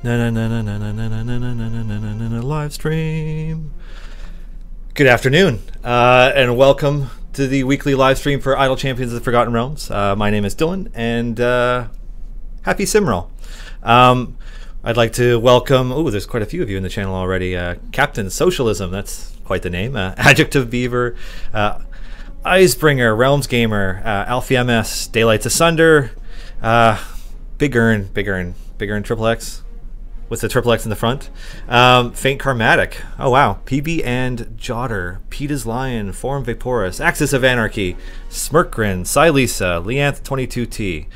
Live stream. Good afternoon, and welcome to the weekly live stream for Idle Champions of the Forgotten Realms. My name is Dylan, and happy Simral. I'd like to welcome, there's quite a few of you in the channel already. Captain Socialism, that's quite the name. Adjective Beaver, Icebringer, Realms Gamer, Alfie MS, Daylights Asunder, Big Earn, Triple X, with the triple X in the front. Faint Karmatic. Oh wow. PB and Jotter. Peter's Lion. Forum Vaporus. Axis of Anarchy. Smirkgrin. Silisa. Leanth22T.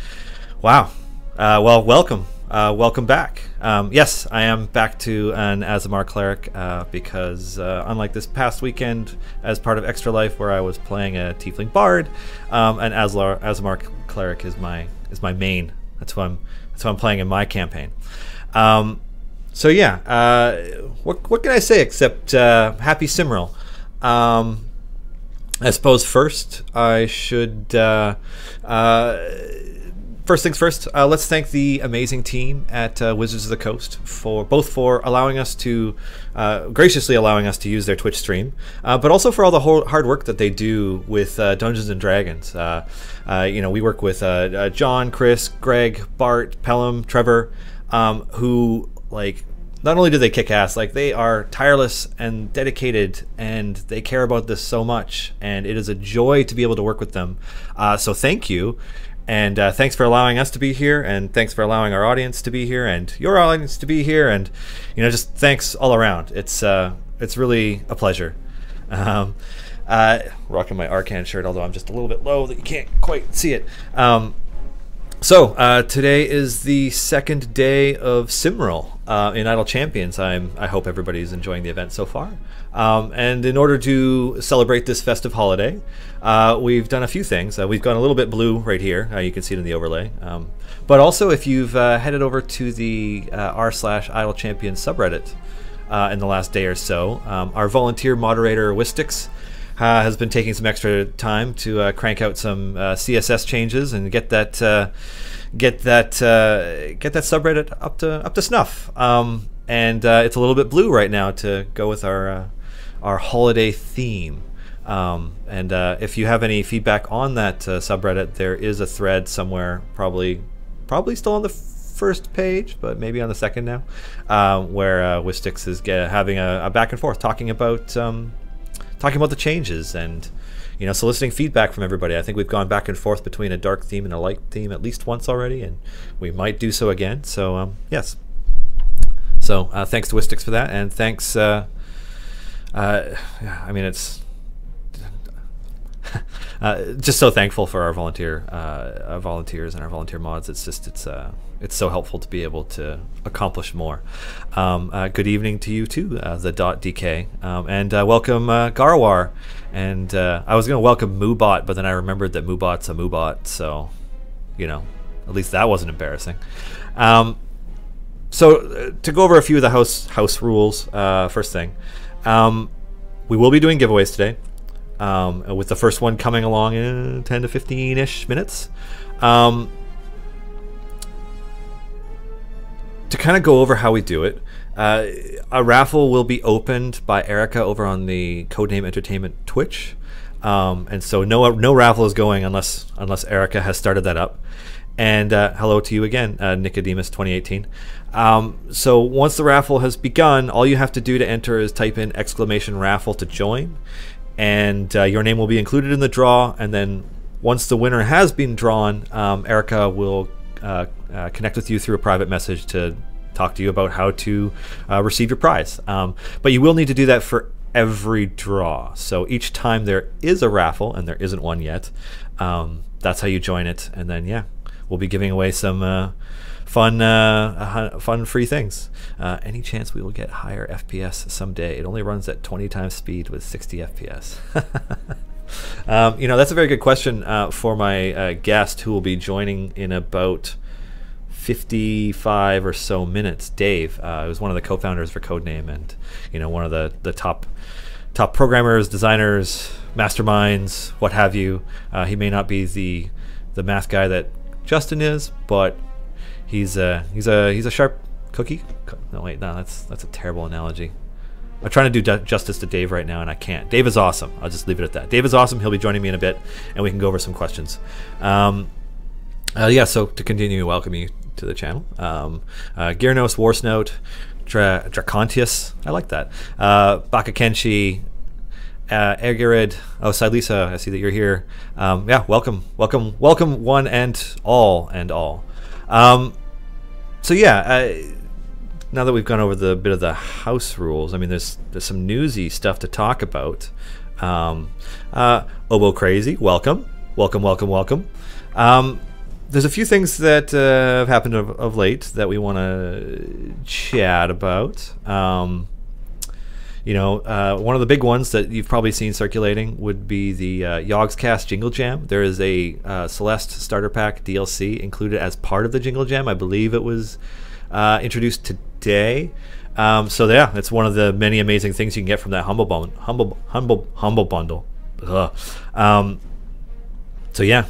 Wow. Well, welcome. Welcome back. Yes, I am back to an Aasimar Cleric because unlike this past weekend as part of Extra Life where I was playing a Tiefling Bard, an Aasimar Cleric is my main. That's what I'm playing in my campaign. So yeah, what can I say except happy Simral? I suppose first I should first things first. Let's thank the amazing team at Wizards of the Coast for allowing us to graciously allowing us to use their Twitch stream, but also for all the hard work that they do with Dungeons and Dragons. We work with John, Chris, Greg, Bart, Pelham, Trevor, who not only do they kick ass, they are tireless and dedicated, and they care about this so much, and it is a joy to be able to work with them. So thank you. And thanks for allowing us to be here, and thanks for allowing our audience to be here, and your audience to be here, and just thanks all around. It's really a pleasure. Rocking my Arcan shirt, although I'm just a little bit low that you can't quite see it. So today is the second day of Simral in Idle Champions. I hope everybody's enjoying the event so far. And in order to celebrate this festive holiday, we've done a few things. We've gone a little bit blue right here. You can see it in the overlay. But also, if you've headed over to the r/Idle Champions subreddit in the last day or so, our volunteer moderator Whittaker has been taking some extra time to crank out some CSS changes and get that subreddit up to snuff. And it's a little bit blue right now to go with our holiday theme. And if you have any feedback on that subreddit, there is a thread somewhere, probably still on the first page, but maybe on the second now, where Whittaker is having a back and forth talking about the changes and soliciting feedback from everybody. I think we've gone back and forth between a dark theme and a light theme at least once already, and we might do so again. So yes. So thanks to Whittaker for that, and thanks. I mean, it's just so thankful for our volunteers and our volunteer mods. It's so helpful to be able to accomplish more. Good evening to you too, the .dk, and welcome Garwar. And I was going to welcome Moobot, but then I remembered that Moobot's a Moobot, so at least that wasn't embarrassing. So to go over a few of the house rules, first thing, we will be doing giveaways today, with the first one coming along in 10 to 15-ish minutes. To kind of go over how we do it, a raffle will be opened by Erica over on the Codename Entertainment Twitch, and so no raffle is going unless Erica has started that up. And hello to you again, Nicodemus 2018. So once the raffle has begun, all you have to do to enter is type in !raffle to join, and your name will be included in the draw. And then once the winner has been drawn, Erica will connect with you through a private message to talk to you about how to receive your prize. But you will need to do that for every draw. So each time there is a raffle, and there isn't one yet, that's how you join it. And then yeah, we'll be giving away some fun free things. Any chance we will get higher FPS someday? It only runs at 20 times speed with 60 FPS. That's a very good question for my guest who will be joining in about 55 or so minutes, Dave. He was one of the co-founders for Codename, and one of the top programmers, designers, masterminds, what have you. He may not be the math guy that Justin is, but he's a sharp Cookie? No, wait, no, that's a terrible analogy. I'm trying to do justice to Dave right now, and I can't. Dave is awesome. I'll just leave it at that. Dave is awesome. He'll be joining me in a bit, and we can go over some questions. Yeah, so to continue, welcome you to the channel. Gyrnos, Warsnote, Dracontius, I like that. Bakakenshi, Ergirid, oh, Silisa, I see that you're here. Yeah, welcome one and all. So yeah, now that we've gone over the bit of the house rules, I mean, there's some newsy stuff to talk about. Obo Crazy, welcome. There's a few things that have happened of late that we want to chat about. You know, one of the big ones that you've probably seen circulating would be the Yogscast Jingle Jam. There is a Celeste Starter Pack DLC included as part of the Jingle Jam. I believe it was introduced today. So yeah, it's one of the many amazing things you can get from that humble bundle. So yeah,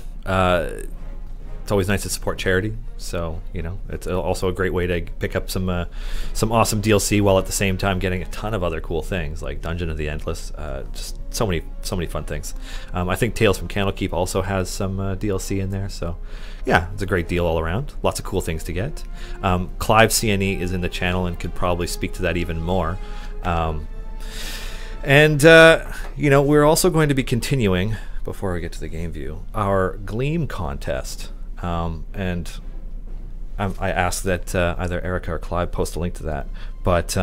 it's always nice to support charity. So you know, it's also a great way to pick up some awesome DLC while at the same time getting a ton of other cool things like Dungeon of the Endless. Just so many fun things. I think Tales from Candlekeep also has some DLC in there. So yeah, it's a great deal all around. Lots of cool things to get. Clive CNE is in the channel and could probably speak to that even more. And you know, we're also going to be continuing, before we get to the game view, our Gleam contest. And I asked that either Erica or Clive post a link to that. But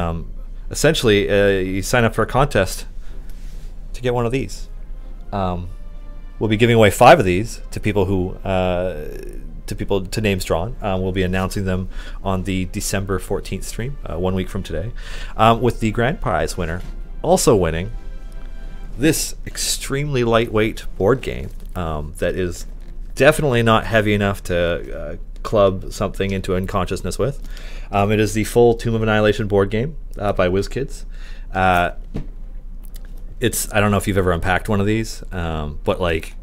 essentially, you sign up for a contest to get one of these. We'll be giving away 5 of these to people who to names drawn. We'll be announcing them on the December 14th stream, 1 week from today, with the grand prize winner also winning this extremely lightweight board game that is definitely not heavy enough to club something into unconsciousness with. It is the full Tomb of Annihilation board game by WizKids. I don't know if you've ever unpacked one of these, but like,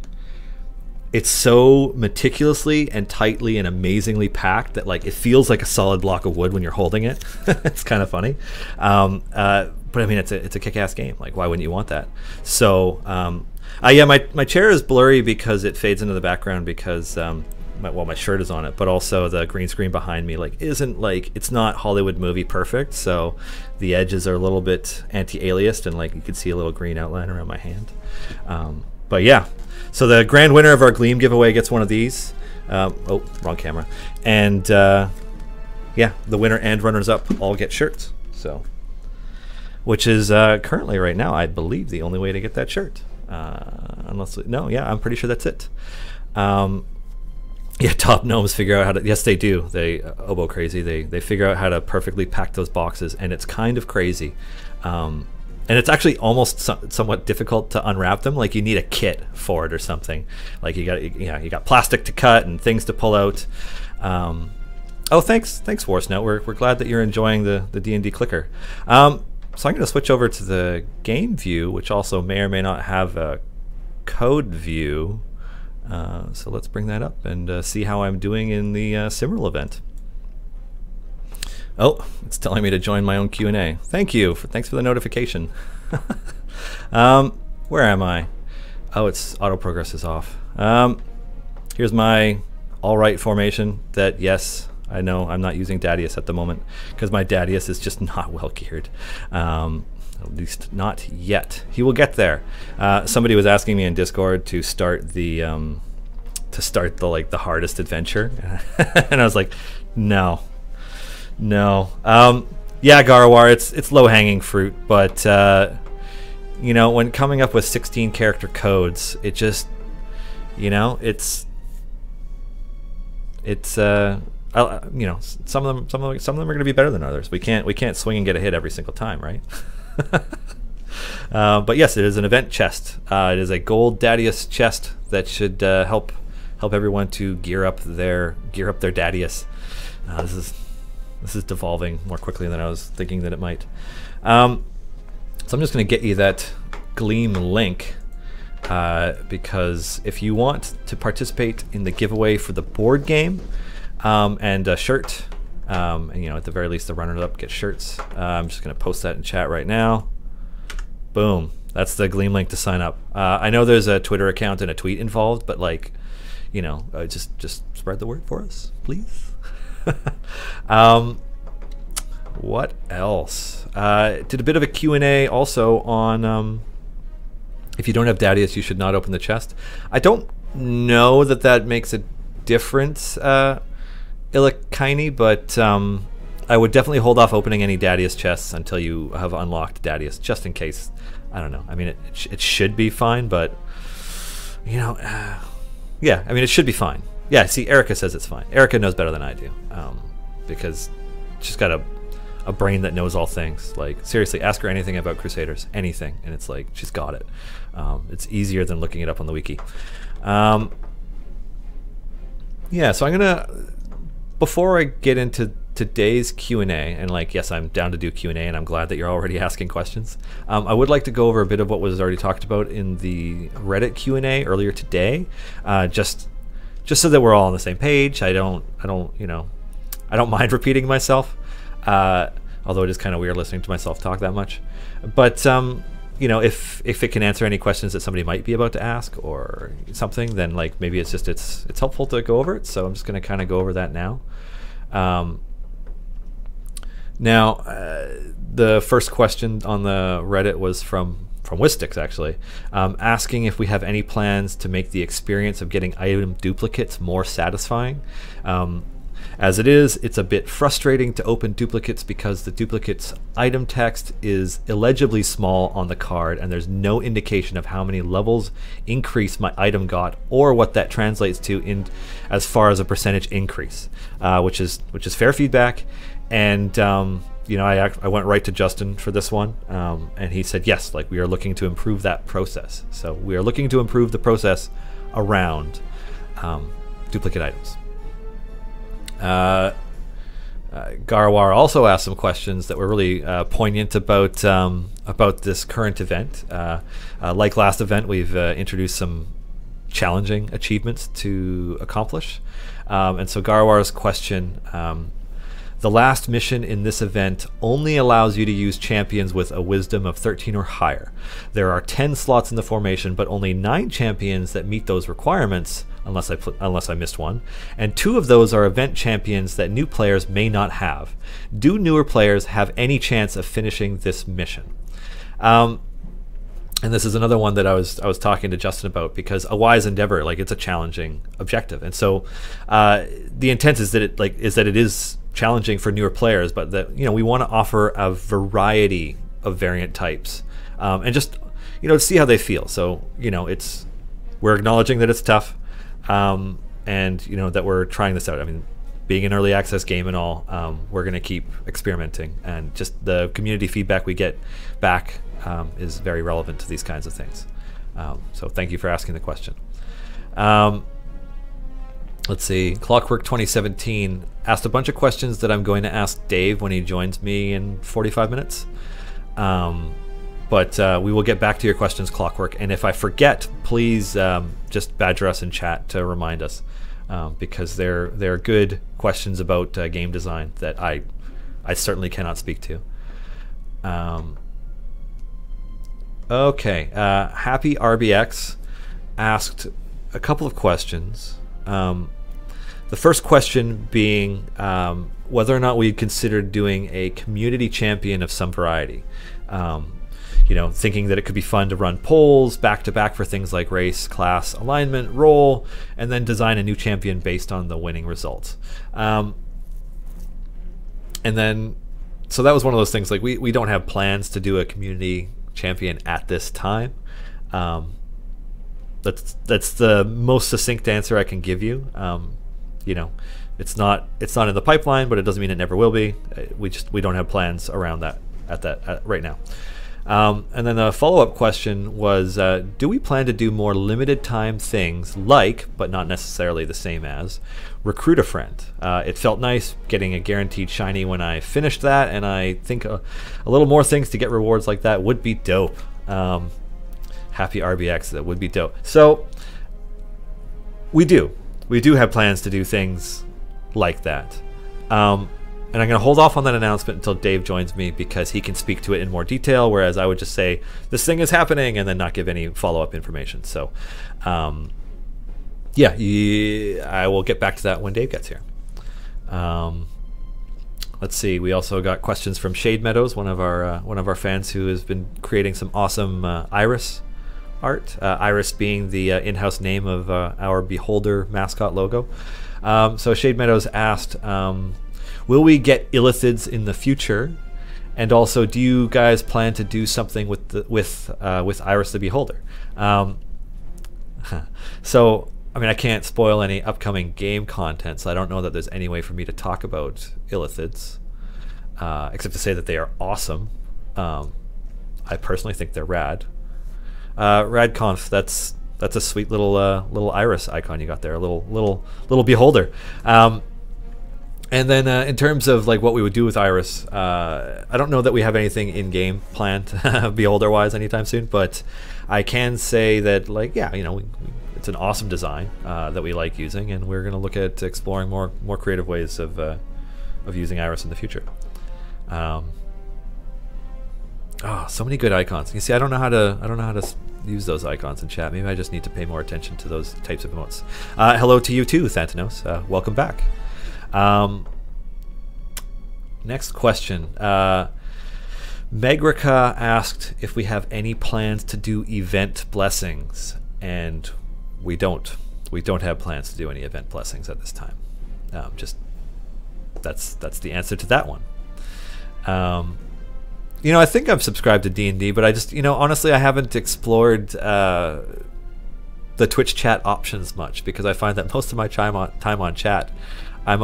it's so meticulously and tightly and amazingly packed that like it feels like a solid block of wood when you're holding it. It's kind of funny, but I mean, it's a kick-ass game. Like, why wouldn't you want that? So yeah, my chair is blurry because it fades into the background because my shirt is on it, but also the green screen behind me it's not Hollywood movie perfect, so the edges are a little bit anti-aliased, and like you can see a little green outline around my hand. But yeah, so the grand winner of our Gleam giveaway gets one of these. Oh, wrong camera. And yeah, the winner and runners-up all get shirts. So, which is currently right now, I believe, the only way to get that shirt. I'm pretty sure that's it. Yeah, top gnomes figure out how to. Yes, they do. They Obo Crazy. They figure out how to perfectly pack those boxes, and it's kind of crazy. And it's actually almost somewhat difficult to unwrap them. Like, you need a kit for it or something. Like you got plastic to cut and things to pull out. Oh, thanks, Warsnote. We're glad that you're enjoying the D&D clicker. So I'm going to switch over to the game view, which also may or may not have a code view. So let's bring that up and see how I'm doing in the Simmerl event. Oh, it's telling me to join my own Q&A. Thanks for the notification. Where am I? Oh, it's auto progress is off. Here's my all right formation that, yes, I know I'm not using Dadius at the moment because my Dadius is just not well geared. At least not yet. He will get there. Somebody was asking me in Discord to start the hardest adventure, and I was like, no. Yeah, Garwar, it's low hanging fruit, but you know, when coming up with 16 character codes, it just, you know, it's you know, some of them are going to be better than others. We can't swing and get a hit every single time, right? But yes, it is an event chest. It is a gold Dadius chest that should help everyone to gear up their Dadius. This is devolving more quickly than I was thinking that it might. So I'm just going to get you that Gleam link because if you want to participate in the giveaway for the board game and a shirt, And at the very least, the runner-up gets shirts. I'm just going to post that in chat right now. Boom. That's the Gleam link to sign up. I know there's a Twitter account and a tweet involved, but just spread the word for us, please. What else? Did a bit of a Q&A also on if you don't have Dadius, you should not open the chest. I don't know that makes a difference, Ilikaini, but I would definitely hold off opening any Dadius chests until you have unlocked Dadius, just in case. I don't know. I mean, it should be fine, but yeah. I mean, it should be fine. Yeah. See, Erica says it's fine. Erica knows better than I do, because she's got a brain that knows all things. Like, seriously, ask her anything about Crusaders, anything, and it's like she's got it. It's easier than looking it up on the wiki. Yeah. So I'm gonna, before I get into today's Q&A, and yes, I'm down to do Q&A, and I'm glad that you're already asking questions. I would like to go over a bit of what was already talked about in the Reddit Q&A earlier today, just so that we're all on the same page. I don't mind repeating myself, although it is kind of weird listening to myself talk that much. But if it can answer any questions that somebody might be about to ask or something, then maybe it's helpful to go over it. So I'm just going to kind of go over that now. Now, the first question on the Reddit was from Whittaker, actually, asking if we have any plans to make the experience of getting item duplicates more satisfying. As it is, it's a bit frustrating to open duplicates because the duplicate's item text is illegibly small on the card, and there's no indication of how many levels increase my item got or what that translates to in as far as a percentage increase, which is fair feedback. And I went right to Justin for this one, and he said yes, we are looking to improve that process. So we are looking to improve the process around duplicate items. Garwar also asked some questions that were really poignant about this current event. Like last event, we've introduced some challenging achievements to accomplish. And so Garwar's question, the last mission in this event only allows you to use champions with a wisdom of 13 or higher. There are 10 slots in the formation, but only 9 champions that meet those requirements, unless I missed one, and 2 of those are event champions that new players may not have. Do newer players have any chance of finishing this mission? And this is another one that I was talking to Justin about, because a wise endeavor, it's a challenging objective, and so the intent is that it is challenging for newer players, but that we want to offer a variety of variant types, and just to see how they feel. So we're acknowledging that it's tough, and that we're trying this out. I mean, being an early access game and all, we're going to keep experimenting, and just the community feedback we get back is very relevant to these kinds of things. So thank you for asking the question. Let's see, Clockwork 2017 asked a bunch of questions that I'm going to ask Dave when he joins me in 45 minutes. But we will get back to your questions, Clockwork. And if I forget, please just badger us in chat to remind us, because they're good questions about game design that I certainly cannot speak to. Okay, Happy RBX asked a couple of questions. The first question being whether or not we'd considered doing a community champion of some variety. Thinking that it could be fun to run polls back to back for things like race, class, alignment, role, and then design a new champion based on the winning results. And then, so that was one of those things, we don't have plans to do a community champion at this time. That's the most succinct answer I can give you. It's not in the pipeline, but it doesn't mean it never will be. We don't have plans around that right now. And then the follow-up question was, do we plan to do more limited time things but not necessarily the same as, recruit a friend? It felt nice getting a guaranteed shiny when I finished that, and I think a little more things to get rewards like that would be dope. Happy RBX, that would be dope. So we do have plans to do things like that. And I'm going to hold off on that announcement until Dave joins me because he can speak to it in more detail, whereas I would just say, this thing is happening, and then not give any follow-up information. So, yeah, I will get back to that when Dave gets here. Let's see. We also got questions from Shade Meadows, one of our fans who has been creating some awesome Iris art. Iris being the in-house name of our Beholder mascot logo. So Shade Meadows asked, will we get illithids in the future? And also, do you guys plan to do something with Iris the Beholder? So, I mean, I can't spoil any upcoming game content, so I don't know that there's any way for me to talk about illithids, except to say that they are awesome. I personally think they're rad. Radconf, that's a sweet little iris icon you got there, a little beholder. And then in terms of like what we would do with Iris, I don't know that we have anything in game planned beholder wise anytime soon, but I can say that, like, yeah, you know, it's an awesome design that we like using, and we're going to look at exploring more creative ways of using Iris in the future. Oh, so many good icons. You see, I don't know how to use those icons in chat. Maybe I just need to pay more attention to those types of emotes. Hello to you too, Thantanos. Welcome back. Next question. Megrika asked if we have any plans to do event blessings, and we don't. We don't have plans to do any event blessings at this time. Just that's the answer to that one. You know, I think I've subscribed to D&D, but I just, you know, honestly, I haven't explored the Twitch chat options much, because I find that most of my time on chat, I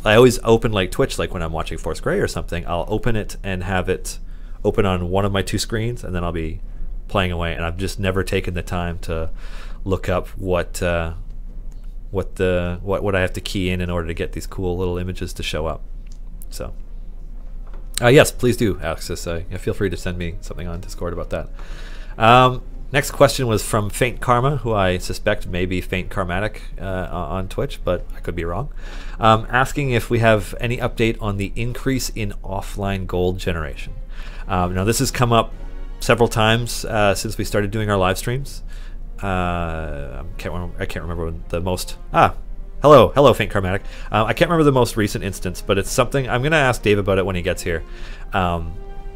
always open like Twitch, like when I'm watching Force Grey or something, I'll open it and have it open on one of my two screens, and then I'll be playing away, and I've just never taken the time to look up what I have to key in order to get these cool little images to show up. So yes, please do, Alexis. Feel free to send me something on Discord about that. Next question was from Faint Karma, who I suspect may be Faint Karmatic on Twitch, but I could be wrong. Asking if we have any update on the increase in offline gold generation. Now, this has come up several times since we started doing our live streams. I can't remember when the most... Hello, Faint Karmatic. I can't remember the most recent instance, but it's something... I'm going to ask Dave about it when he gets here.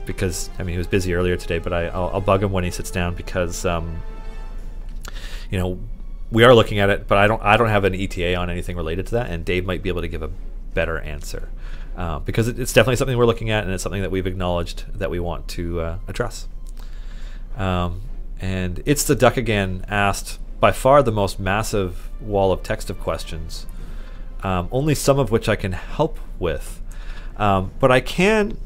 Because, I mean, he was busy earlier today, but I'll bug him when he sits down, because, you know, we are looking at it, but I don't have an ETA on anything related to that, and Dave might be able to give a better answer. Because it's definitely something we're looking at, and it's something that we've acknowledged that we want to address. And It's the Duck Again asked, by far the most massive wall of text of questions, only some of which I can help with. But I can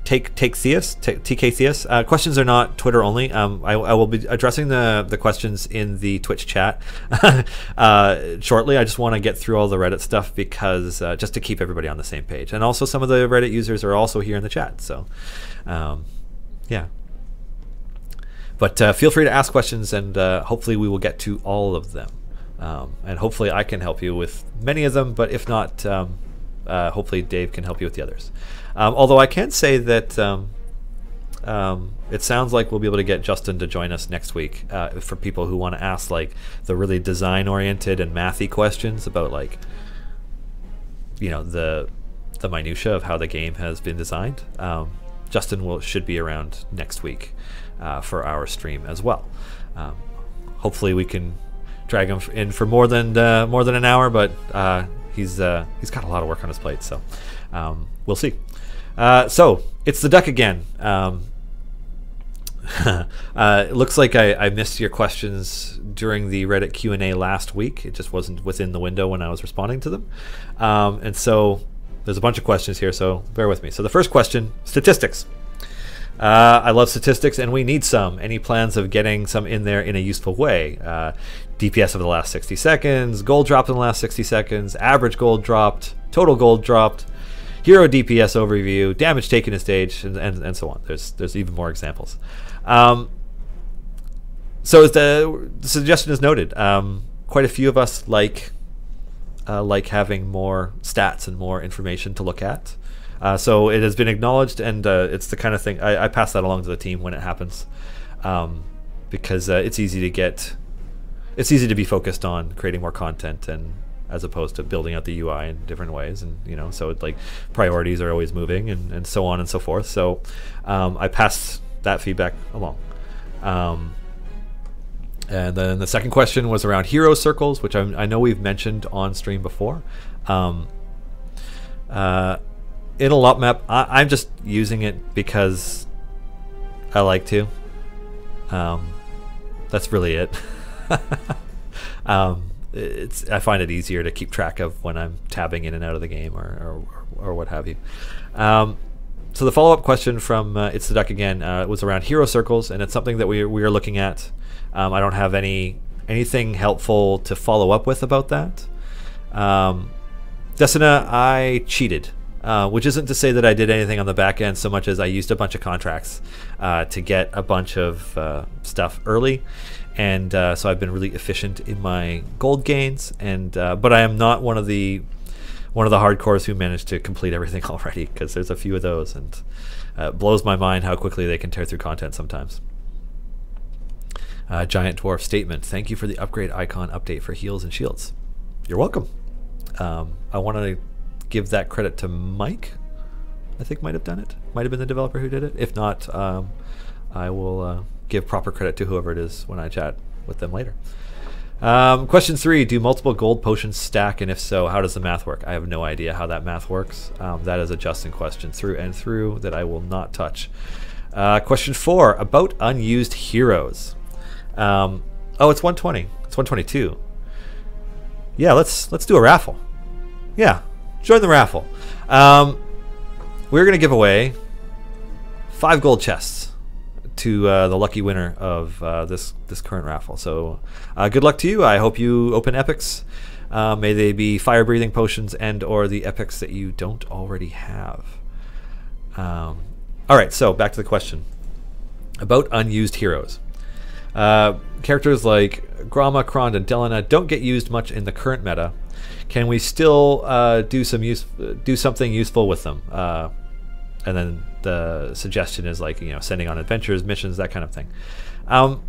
take TK Theus. Questions are not Twitter only. I will be addressing the questions in the Twitch chat shortly. I just want to get through all the Reddit stuff, because just to keep everybody on the same page. And also some of the Reddit users are also here in the chat. So yeah. But feel free to ask questions, and hopefully we will get to all of them. And hopefully I can help you with many of them, but if not, hopefully Dave can help you with the others. Although I can say that it sounds like we'll be able to get Justin to join us next week for people who want to ask like the really design-oriented and mathy questions about, like, you know, the minutia of how the game has been designed. Justin should be around next week for our stream as well. Hopefully we can drag him in for more than an hour, but he's got a lot of work on his plate, so we'll see. So It's the Duck Again. It looks like I missed your questions during the Reddit Q&A last week. It just wasn't within the window when I was responding to them, and so there's a bunch of questions here, so bear with me. So the first question: statistics. I love statistics, and we need some. Any plans of getting some in there in a useful way? DPS of the last 60 seconds, gold dropped in the last 60 seconds, average gold dropped, total gold dropped, hero DPS overview, damage taken in stage, and so on. There's even more examples. So the suggestion is noted. Quite a few of us like like having more stats and more information to look at. So it has been acknowledged, and it's the kind of thing I pass that along to the team when it happens, because it's easy to be focused on creating more content, and as opposed to building out the UI in different ways, and so it's like priorities are always moving, and so on and so forth. So I pass that feedback along. And then the second question was around hero circles, which I know we've mentioned on stream before. In a lot map, I'm just using it because I like to. That's really it. I find it easier to keep track of when I'm tabbing in and out of the game or what have you. So the follow-up question from It's the Duck Again was around hero circles, and it's something that we are looking at. I don't have anything helpful to follow up with about that. Desina, I cheated, which isn't to say that I did anything on the back end so much as I used a bunch of contracts to get a bunch of stuff early, and so I've been really efficient in my gold gains. And but I am not one of the hardcores who managed to complete everything already, because there's a few of those, and it blows my mind how quickly they can tear through content sometimes. Giant Dwarf Statement, thank you for the upgrade icon update for heals and shields. You're welcome. I want to give that credit to Mike. I think might have done it. Might have been the developer who did it. If not, I will give proper credit to whoever it is when I chat with them later. Question 3, do multiple gold potions stack, and if so, how does the math work? I have no idea how that math works. That is a Justin question through and through that I will not touch. Question 4, about unused heroes. Oh, it's 120. It's 122. Yeah, let's do a raffle. Yeah, join the raffle. We're gonna give away 5 gold chests to the lucky winner of this current raffle. So good luck to you. I hope you open epics. May they be fire-breathing potions and/or the epics that you don't already have. All right, so back to the question about unused heroes. Characters like Gromma, Krond, and Delina don't get used much in the current meta. Can we still do something useful with them? And then the suggestion is like, sending on adventures, missions, that kind of thing. And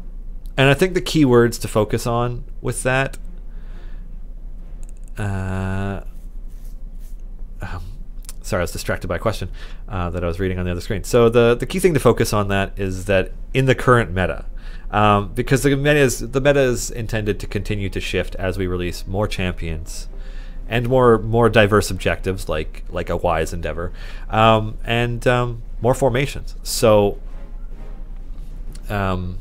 I think the key words to focus on with that, sorry, I was distracted by a question that I was reading on the other screen. So the key thing to focus on that is that in the current meta, because the meta is intended to continue to shift as we release more champions and more diverse objectives like a wise endeavor, and more formations. So there's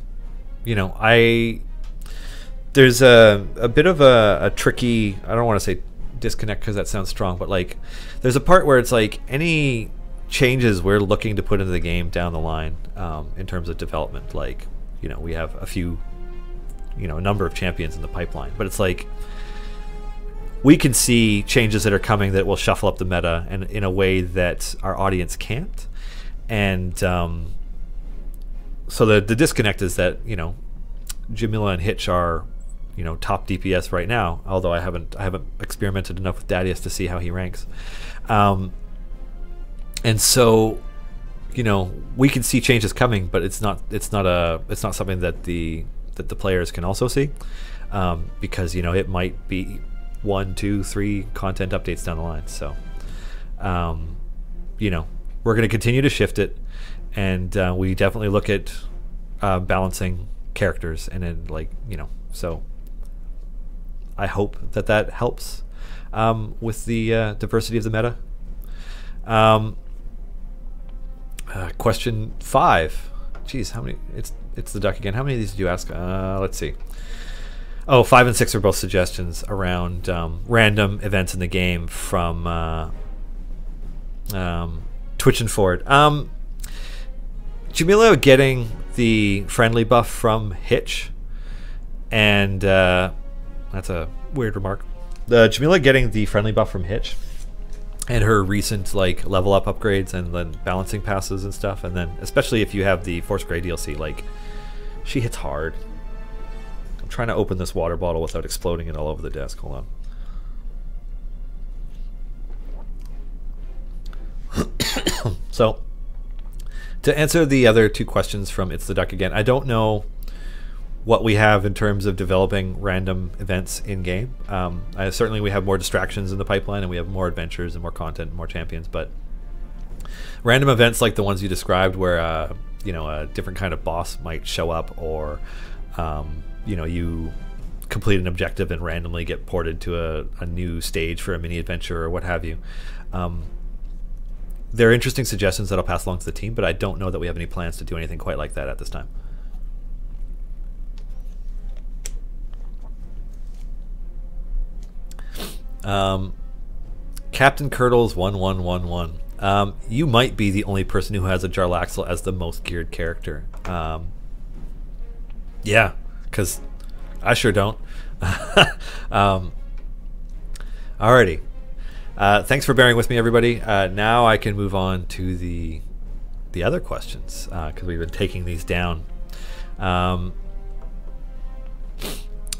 a bit of a tricky, I don't want to say disconnect because that sounds strong, but like there's a part where it's like any changes we're looking to put into the game down the line, in terms of development, like we have a number of champions in the pipeline, but it's like we can see changes that are coming that will shuffle up the meta and in a way that our audience can't. And so the disconnect is that Jamila and Hitch are top DPS right now, although I haven't experimented enough with Dadius to see how he ranks. And so we can see changes coming, but it's not something that the players can also see, because it might be 1, 2, 3 content updates down the line. So we're going to continue to shift it, and we definitely look at balancing characters, and then so I hope that helps with the diversity of the meta. Question 5. Jeez, how many? It's the duck again. How many of these did you ask? Let's see. Oh, 5 and 6 are both suggestions around random events in the game from Twitch and Ford. Jamila getting the friendly buff from Hitch, and that's a weird remark. Jamila getting the friendly buff from Hitch, and her recent level up upgrades and then balancing passes and stuff, and then especially if you have the Force Grey DLC, she hits hard. I'm trying to open this water bottle without exploding it all over the desk. Hold on. So to answer the other two questions from It's the Duck again, I don't know what we have in terms of developing random events in game. Certainly we have more distractions in the pipeline, and we have more adventures and more content and more champions, but random events like the ones you described where you know, a different kind of boss might show up, or you know, you complete an objective and randomly get ported to a new stage for a mini adventure or what have you. They're interesting suggestions that I'll pass along to the team, but I don't know that we have any plans to do anything quite like that at this time. Captain Curdles 1111. You might be the only person who has a Jarlaxle as the most geared character. Yeah, because I sure don't. Alrighty. Thanks for bearing with me, everybody. Now I can move on to the other questions, because we've been taking these down.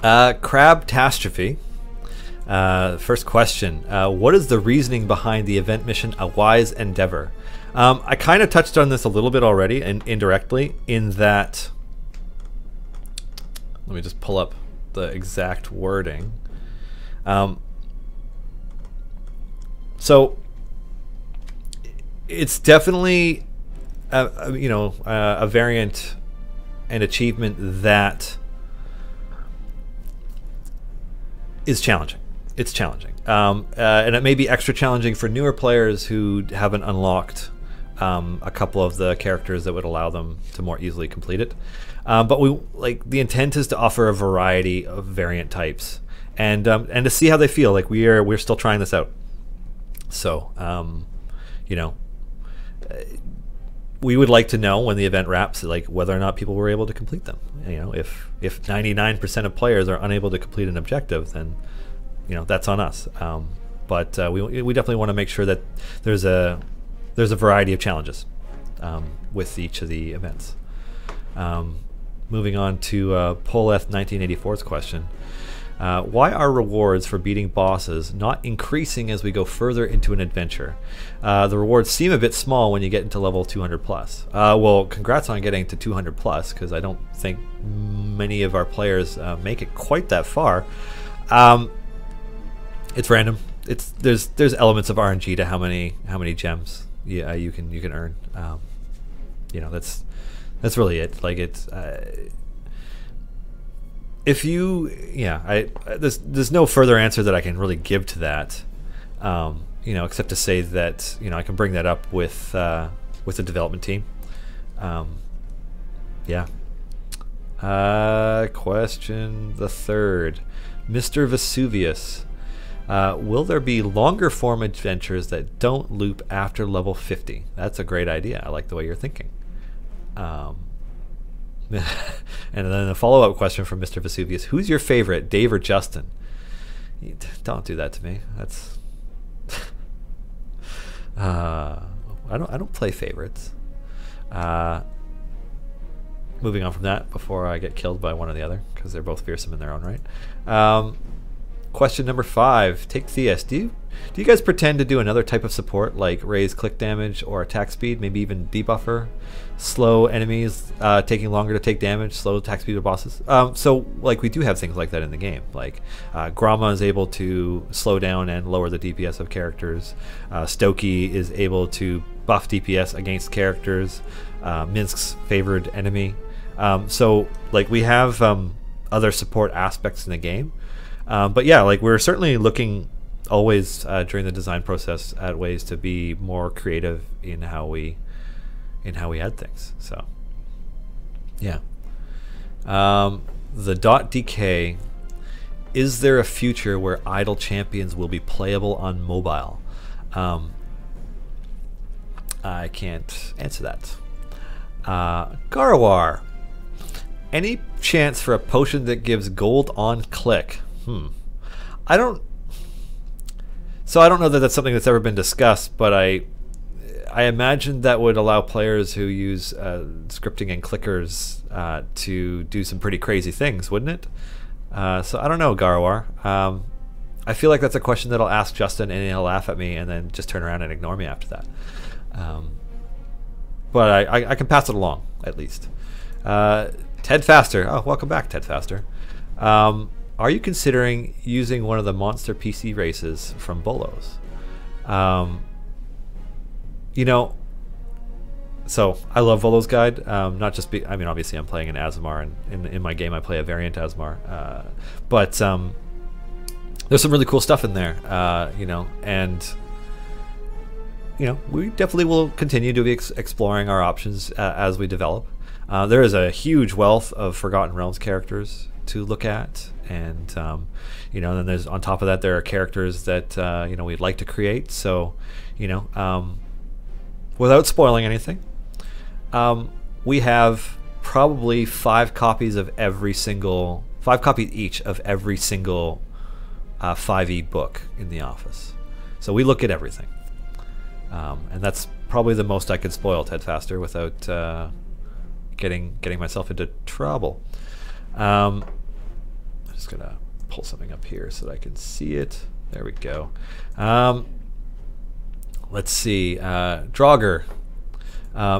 Crabtastrophe. First question, what is the reasoning behind the event mission A Wise Endeavor? I kind of touched on this a little bit already, and indirectly, in that, let me just pull up the exact wording. So it's definitely you know, a variant and achievement that is challenging. It's challenging, and it may be extra challenging for newer players who haven't unlocked a couple of the characters that would allow them to more easily complete it. But the intent is to offer a variety of variant types, and to see how they feel. Like we're still trying this out, so you know, we would like to know when the event wraps, like whether or not people were able to complete them. You know, if 99% of players are unable to complete an objective, then you know, that's on us. But we definitely want to make sure that there's a variety of challenges with each of the events. Moving on to Poleth 1984's question. Why are rewards for beating bosses not increasing as we go further into an adventure? The rewards seem a bit small when you get into level 200 plus. Well, congrats on getting to 200 plus, because I don't think many of our players make it quite that far. It's random. There's elements of RNG to how many gems you can earn. You know, that's really it. Like it's if you there's no further answer that I can really give to that. You know, except to say that, you know, I can bring that up with the development team. Yeah. Question the third, Mr. Vesuvius. Will there be longer form adventures that don't loop after level 50? That's a great idea. I like the way you're thinking. And then a follow-up question from Mr. Vesuvius. Who's your favorite, Dave or Justin? Don't do that to me. That's I don't play favorites. Moving on from that before I get killed by one or the other, because they're both fearsome in their own right. Question number 5, Take Theus. Do you guys pretend to do another type of support, like raise click damage or attack speed, maybe even debuffer, slow enemies, taking longer to take damage, slow attack speed of bosses? So like we do have things like that in the game. Like Grama is able to slow down and lower the DPS of characters. Stokey is able to buff DPS against characters. Minsk's favored enemy. So like we have other support aspects in the game. But yeah, like we're certainly looking always during the design process at ways to be more creative in how we add things. So yeah. The .dk, is there a future where idle champions will be playable on mobile? I can't answer that. Garwar, any chance for a potion that gives gold on click? I don't know that that's something that's ever been discussed, but I imagine that would allow players who use scripting and clickers to do some pretty crazy things, wouldn't it? So I don't know, Garwar. I feel like that's a question that I'll ask Justin and he'll laugh at me and then just turn around and ignore me after that. But I can pass it along at least. Ted Faster. Oh, welcome back, Ted Faster. Are you considering using one of the monster PC races from Bolos? You know, so I love Volo's Guide. Not just I mean, obviously I'm playing an Azamar, and in my game I play a variant Azamar. But there's some really cool stuff in there. You know, and you know, we definitely will continue to be exploring our options as we develop. There is a huge wealth of Forgotten Realms characters to look at, and you know, then there's on top of that there are characters that you know, we'd like to create. So you know, without spoiling anything, we have probably 5 copies each of every single 5e book in the office. So we look at everything, and that's probably the most I could spoil, Ted Faster, without getting myself into trouble. I'm just gonna pull something up here so that I can see it. There we go. Let's see. Draugr.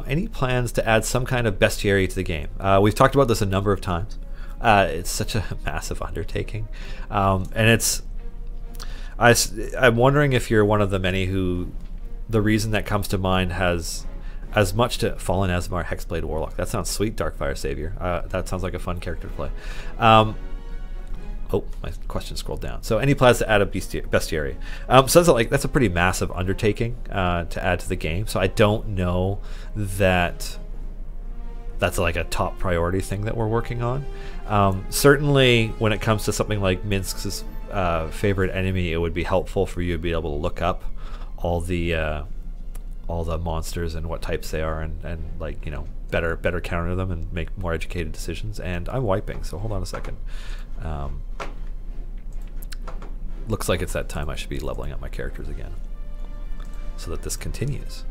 Any plans to add some kind of bestiary to the game? We've talked about this a number of times. It's such a massive undertaking, and it's. I'm wondering if you're one of the many who, the reason that comes to mind has as much to Fallen Azamar Hexblade Warlock. That sounds sweet, Darkfire Savior. That sounds like a fun character to play. Oh, my question scrolled down. So any plans to add a bestiary? So that's a pretty massive undertaking to add to the game. So I don't know that that's like a top priority thing that we're working on. Certainly when it comes to something like Minsk's favorite enemy, it would be helpful for you to be able to look up all the monsters and what types they are, and like, you know, better counter them and make more educated decisions. And I'm wiping, so hold on a second. Looks like it's that time I should be leveling up my characters again so that this continues.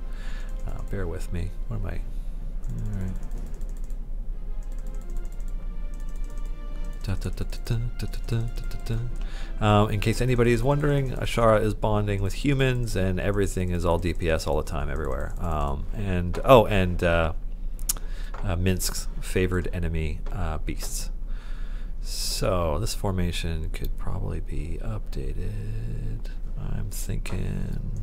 Bear with me. What am I? All right. In case anybody is wondering, Ashara is bonding with humans, and everything is all DPS all the time, everywhere. Minsk's favored enemy, beasts. So this formation could probably be updated. I'm thinking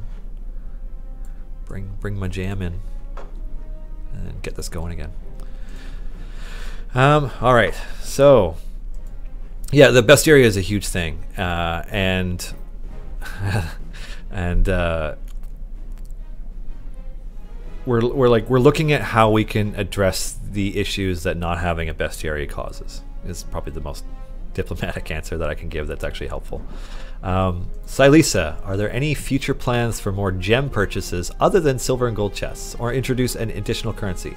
bring my jam in and get this going again. All right, so yeah, the bestiary is a huge thing, and we're looking at how we can address the issues that not having a bestiary causes. Is probably the most diplomatic answer that I can give that's actually helpful. Silisa, are there any future plans for more gem purchases other than silver and gold chests, or introduce an additional currency?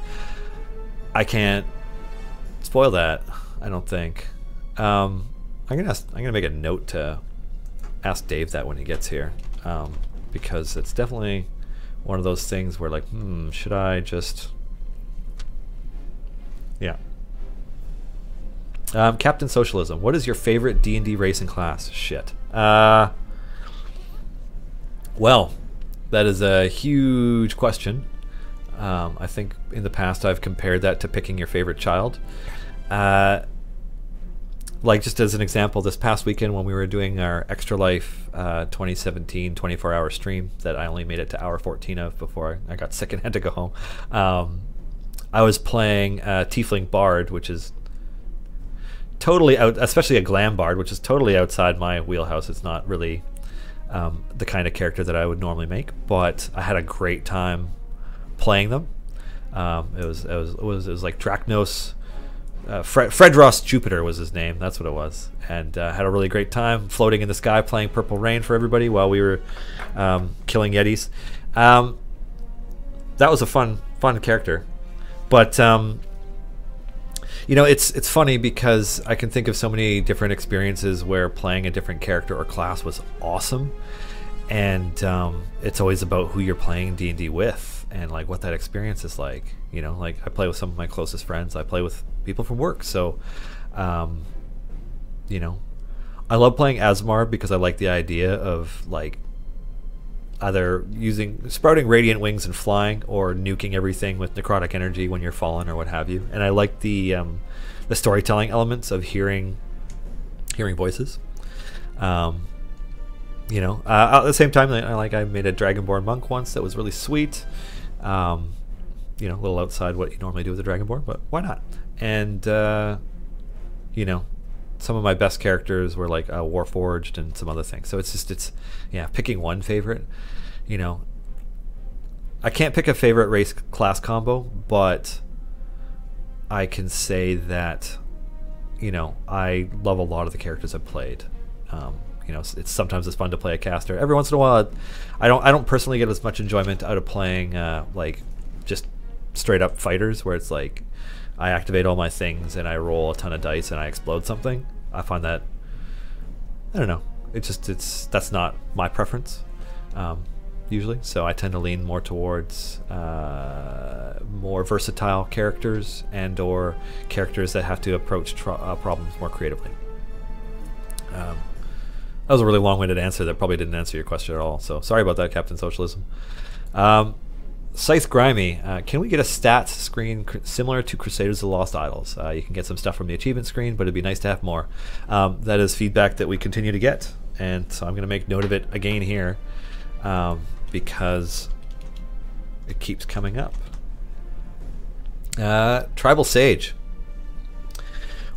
I can't spoil that, I don't think. I'm gonna make a note to ask Dave that when he gets here, because it's definitely one of those things where, like, should I just, yeah. Captain Socialism, what is your favorite D&D race and class? Shit. Well, that is a huge question. I think in the past I've compared that to picking your favorite child. Like, just as an example, this past weekend when we were doing our Extra Life 2017 24-hour stream that I only made it to hour 14 of before I got sick and had to go home, I was playing Tiefling Bard, which is totally out, especially a glam bard, which is totally outside my wheelhouse. It's not really the kind of character that I would normally make, but I had a great time playing them. It was like Dracnos, Fredros Jupiter was his name. That's what it was, and had a really great time floating in the sky, playing Purple Rain for everybody while we were killing Yetis. That was a fun character, but you know, it's funny because I can think of so many different experiences where playing a different character or class was awesome, and it's always about who you're playing D&D with and like what that experience is like. You know, like I play with some of my closest friends. I play with people from work, so you know, I love playing Azamar because I like the idea of like either sprouting radiant wings and flying, or nuking everything with necrotic energy when you're fallen or what have you. And I like the storytelling elements of hearing voices. At the same time, I made a Dragonborn monk once that was really sweet. A little outside what you normally do with a Dragonborn, but why not? And some of my best characters were like Warforged and some other things. So it's picking one favorite. I can't pick a favorite race class combo, but I can say that I love a lot of the characters I've played. Sometimes it's fun to play a caster. Every once in a while, I don't personally get as much enjoyment out of playing just straight up fighters, where it's like I activate all my things and I roll a ton of dice and I explode something. I find that, I don't know, that's not my preference usually. So I tend to lean more towards more versatile characters and or characters that have to approach problems more creatively. That was a really long-winded answer that probably didn't answer your question at all. So sorry about that, Captain Socialism. Scythe Grimy, can we get a stats screen similar to Crusaders of the Lost Idols? You can get some stuff from the achievement screen, but it'd be nice to have more. That is feedback that we continue to get, and so I'm going to make note of it again here because it keeps coming up. Tribal Sage.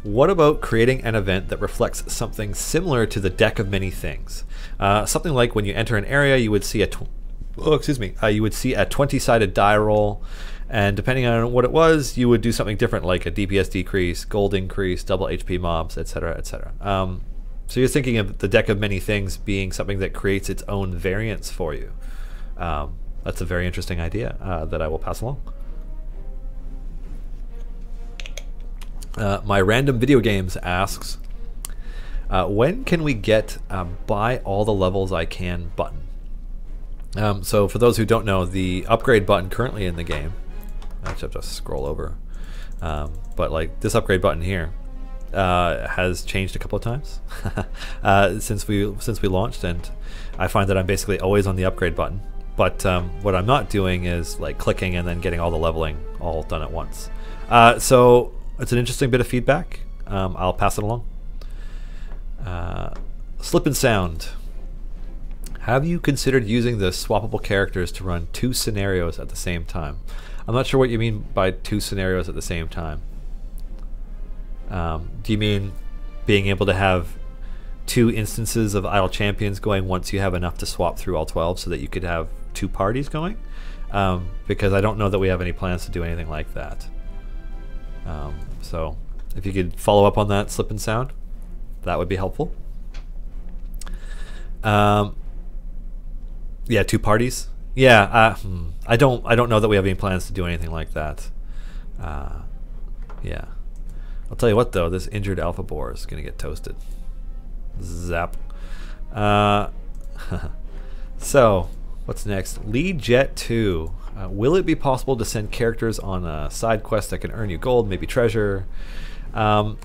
What about creating an event that reflects something similar to the Deck of Many Things? Something like when you enter an area, you would see you would see a 20-sided die roll, and depending on what it was, you would do something different, like a DPS decrease, gold increase, double HP mobs, etc., etc. So you're thinking of the Deck of Many Things being something that creates its own variants for you. That's a very interesting idea that I will pass along. My Random Video Games asks, when can we get buy all the levels I can button? So for those who don't know, the upgrade button currently in the game, actually I have to scroll over, but like this upgrade button here has changed a couple of times since we launched, and I find that I'm basically always on the upgrade button. But what I'm not doing is like clicking and then getting all the leveling all done at once. So it's an interesting bit of feedback. I'll pass it along. Slip and Sound. Have you considered using the swappable characters to run 2 scenarios at the same time? I'm not sure what you mean by 2 scenarios at the same time. Do you mean being able to have 2 instances of Idle Champions going once you have enough to swap through all 12 so that you could have 2 parties going? Because I don't know that we have any plans to do anything like that. So if you could follow up on that, Slip and Sound, that would be helpful. Yeah, 2 parties. Yeah, I don't know that we have any plans to do anything like that. Yeah, I'll tell you what though, this injured alpha boar is gonna get toasted. Zap. So what's next? Lead Jet 2. Will it be possible to send characters on a side quest that can earn you gold, maybe treasure? So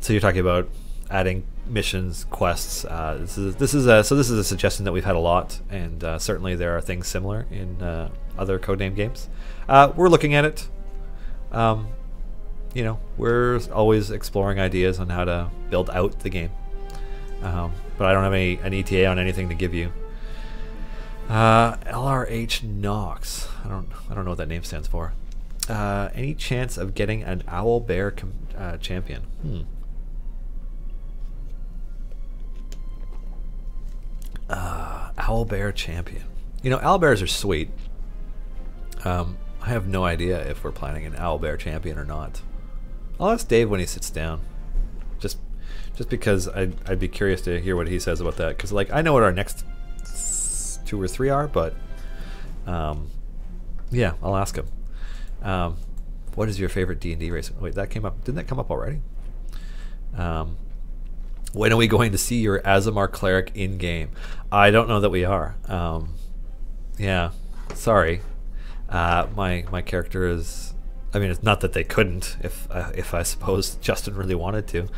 you're talking about adding missions, quests. This is a suggestion that we've had a lot, and certainly there are things similar in other Codename games. We're looking at it. We're always exploring ideas on how to build out the game, but I don't have an ETA on anything to give you. LRH Nox. I don't know what that name stands for. Any chance of getting an Owl Bear champion? Owl Bear champion. Owl Bears are sweet. I have no idea if we're planning an Owl Bear champion or not. I'll ask Dave when he sits down. Just because I'd be curious to hear what he says about that. Because I know what our next 2 or 3 are, but yeah, I'll ask him. What is your favorite D&D race? Wait, that came up. Didn't that come up already? When are we going to see your Azamar cleric in game? I don't know that we are. Yeah, sorry. My character is. I mean, it's not that they couldn't. If I suppose Justin really wanted to,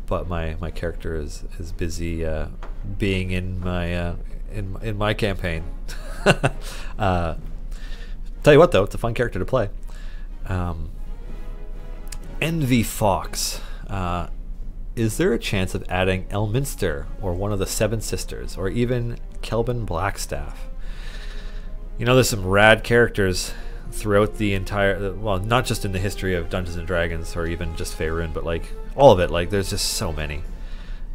but my character is busy being in my in my campaign. Tell you what, though, it's a fun character to play. Envy Fox. Is there a chance of adding Elminster or one of the Seven Sisters, or even Kelvin Blackstaff? You know, there's some rad characters throughout the entire, well, not just in the history of Dungeons and Dragons or even just Faerun, but like all of it. Like, there's just so many.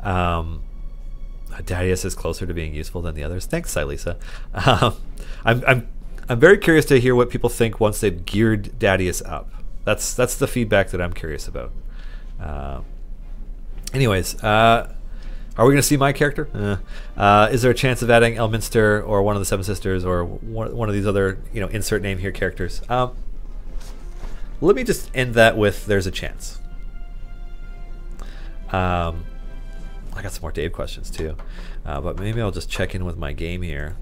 Dadius is closer to being useful than the others. Thanks, Silisa. I'm very curious to hear what people think once they've geared Dadius up. That's the feedback that I'm curious about. Anyways, are we going to see my character? Is there a chance of adding Elminster or one of the Seven Sisters or one of these other, insert name here characters? Let me just end that with there's a chance. I got some more Dave questions too, but maybe I'll just check in with my game here,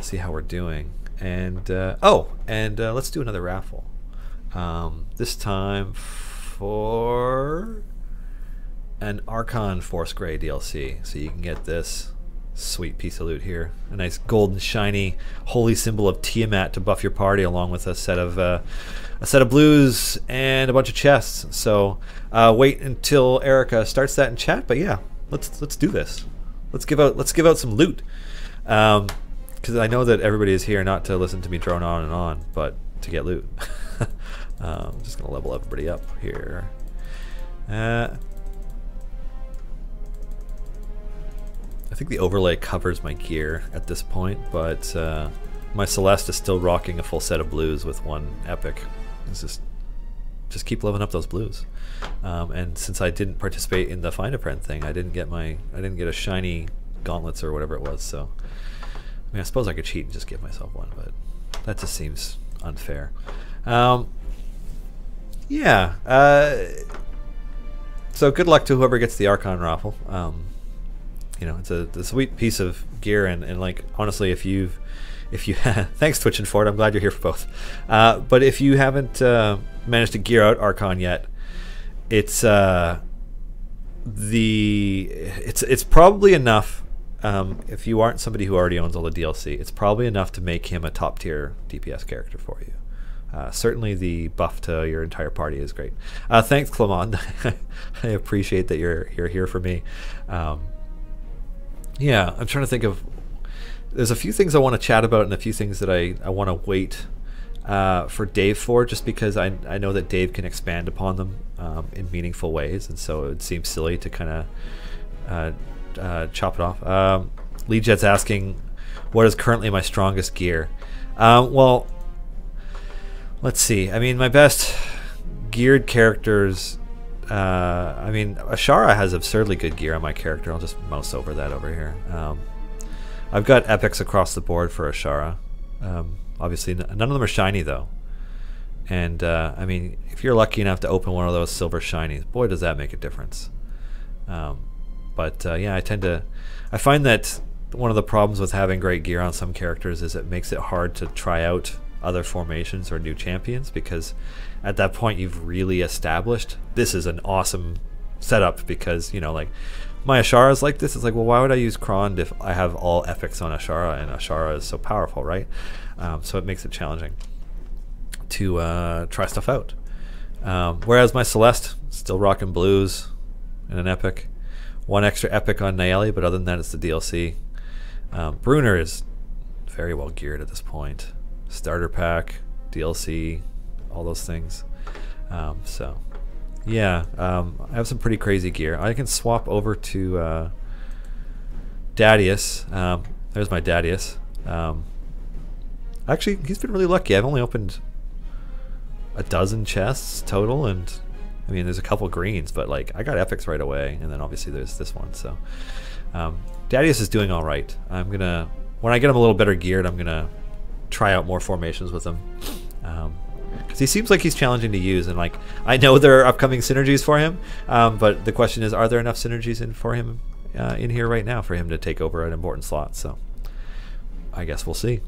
see how we're doing, and let's do another raffle. This time for an Archon Force Grey DLC, so you can get this sweet piece of loot here, a nice golden shiny holy symbol of Tiamat to buff your party, along with a set of blues and a bunch of chests. So wait until Erica starts that in chat, but yeah, let's do this. Let's give out some loot, because I know that everybody is here not to listen to me drone on and on, but to get loot. I'm just gonna level everybody up here. I think the overlay covers my gear at this point, but my Celeste is still rocking a full set of blues with one epic. It's just keep leveling up those blues. And since I didn't participate in the Find a Friend thing, I didn't get a shiny gauntlets or whatever it was. So I mean, I suppose I could cheat and just give myself one, but that just seems unfair. Yeah. So good luck to whoever gets the Archon raffle. It's a sweet piece of gear, and like, honestly, if you thanks Twitch and Ford, I'm glad you're here for both. But if you haven't managed to gear out Archon yet, it's probably enough. If you aren't somebody who already owns all the DLC, it's probably enough to make him a top tier DPS character for you. Certainly the buff to your entire party is great. Thanks, Clement. I appreciate that you're here for me. Yeah, I'm trying to think of, there's a few things I want to chat about and a few things that I want to wait for Dave for, just because I know that Dave can expand upon them in meaningful ways, and so it would seem silly to kind of chop it off. Leadjet's asking, what is currently my strongest gear? Well, let's see. I mean, my best geared characters, I mean, Ashara has absurdly good gear on my character. I'll just mouse over that over here. I've got epics across the board for Ashara. Obviously, none of them are shiny though. And I mean, if you're lucky enough to open one of those silver shinies, boy, does that make a difference. But yeah, I find that one of the problems with having great gear on some characters is it makes it hard to try out other formations or new champions, because at that point you've really established this is an awesome setup, because like my Ashara is like this. It's like, well, why would I use Krond if I have all epics on Ashara, and Ashara is so powerful, right? So it makes it challenging to try stuff out. Whereas my Celeste, still rocking blues and an epic, one extra epic on Nayeli, but other than that it's the DLC. Bruner is very well geared at this point. Starter pack, DLC, all those things. So yeah, I have some pretty crazy gear. I can swap over to Dadius. There's my Dadius. Actually, he's been really lucky. I've only opened a dozen chests total, and I mean, there's a couple greens, but like I got epics right away, and then obviously there's this one. So Dadius is doing all right. I'm gonna, when I get him a little better geared, I'm gonna try out more formations with him, because he seems like he's challenging to use, and like I know there are upcoming synergies for him, but the question is, are there enough synergies for him in here right now for him to take over an important slot? So I guess we'll see.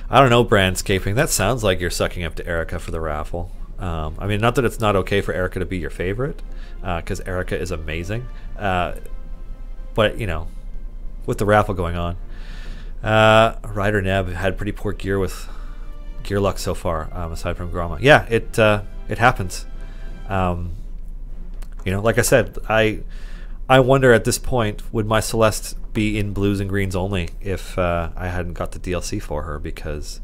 I don't know, Brandscaping, that sounds like you're sucking up to Erica for the raffle. I mean, not that it's not okay for Erica to be your favorite, because Erica is amazing, but you know, with the raffle going on, Ryder Neb had pretty poor gear luck so far, aside from Grama. Yeah, it happens. You know, like I said, I wonder at this point, would my Celeste be in blues and greens only if I hadn't got the DLC for her, because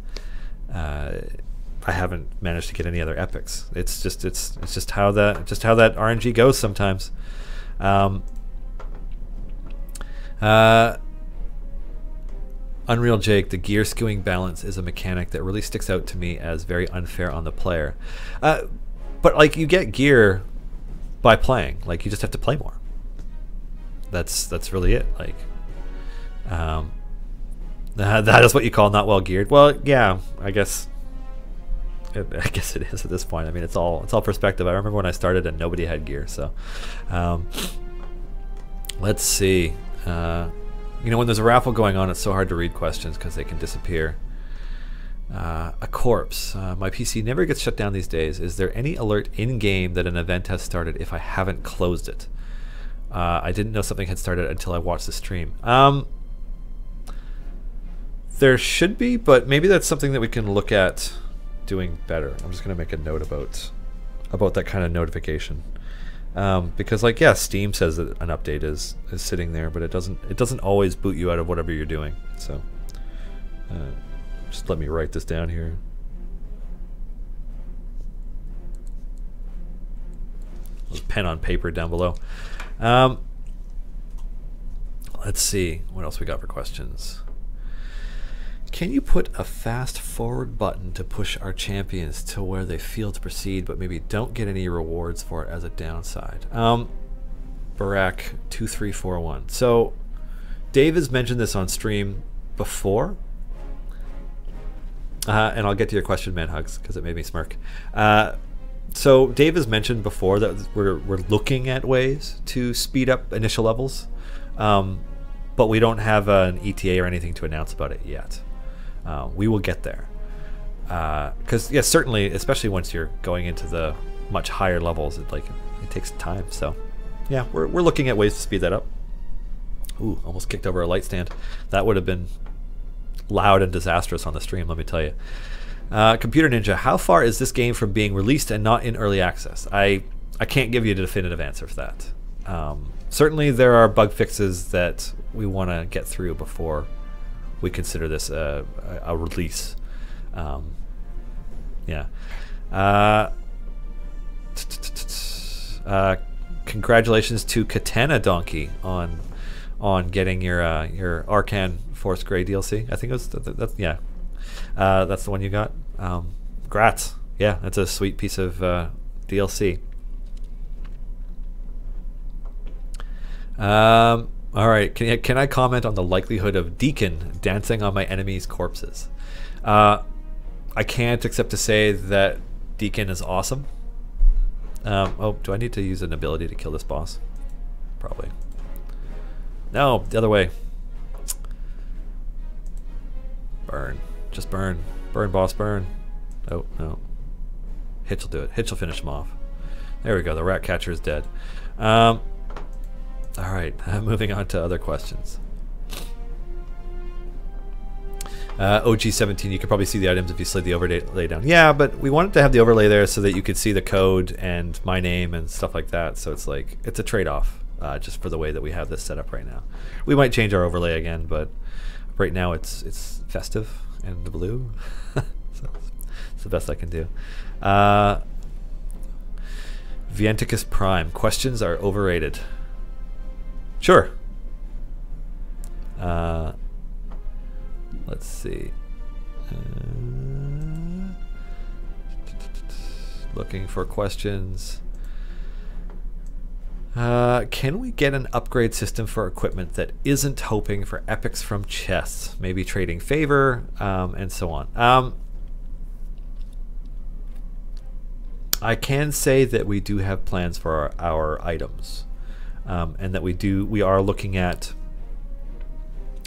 I haven't managed to get any other epics. It's just how that RNG goes sometimes. Unreal Jake, the gear skewing balance is a mechanic that really sticks out to me as very unfair on the player. But like, you get gear by playing. Like, you just have to play more. That's really it. Like, that is what you call not well geared. Well, yeah, I guess it is at this point. I mean, it's all perspective. I remember when I started and nobody had gear. So, let's see. You know, when there's a raffle going on, it's so hard to read questions because they can disappear. A corpse. My PC never gets shut down these days. Is there any alert in-game that an event has started if I haven't closed it? I didn't know something had started until I watched the stream. There should be, but maybe that's something that we can look at doing better. I'm just going to make a note about that kind of notification. Because, like, yeah, Steam says that an update is sitting there, but it doesn't always boot you out of whatever you're doing. So just let me write this down here. Pen on paper down below. Let's see what else we got for questions. Can you put a fast forward button to push our champions to where they feel to proceed, but maybe don't get any rewards for it as a downside? Barak 2341. So Dave has mentioned this on stream before, and I'll get to your question, man hugs, because it made me smirk. So Dave has mentioned before that we're looking at ways to speed up initial levels, but we don't have an ETA or anything to announce about it yet. We will get there, because yes, certainly, especially once you're going into the much higher levels, it takes time. So yeah, we're looking at ways to speed that up. Ooh, almost kicked over a light stand. That would have been loud and disastrous on the stream, let me tell you. Computer Ninja, how far is this game from being released and not in early access? I can't give you a definitive answer for that. Certainly there are bug fixes that we want to get through before we consider this a release. Yeah. Congratulations to Katana Donkey on getting your Arcan Force Grey DLC. I think it was that's yeah. That's the one you got. Grats. Yeah, that's a sweet piece of DLC. All right, can I comment on the likelihood of Deacon dancing on my enemies' corpses? I can't except to say that Deacon is awesome. Oh, do I need to use an ability to kill this boss? Probably. No, the other way. Burn. Just burn. Burn, boss, burn. Oh, no. Hitch will do it. Hitch will finish him off. There we go. The rat catcher is dead. Alright, moving on to other questions. OG17, you could probably see the items if you slid the overlay down. Yeah, but we wanted to have the overlay there so that you could see the code and my name and stuff like that. So it's like, it's a trade-off just for the way that we have this set up right now. We might change our overlay again, but right now it's festive and the blue. So it's the best I can do. Vienticus Prime, questions are overrated. Sure. Let's see. Looking for questions. Can we get an upgrade system for equipment that isn't hoping for epics from chests? Maybe trading favor, and so on. I can say that we do have plans for our items. And that we are looking at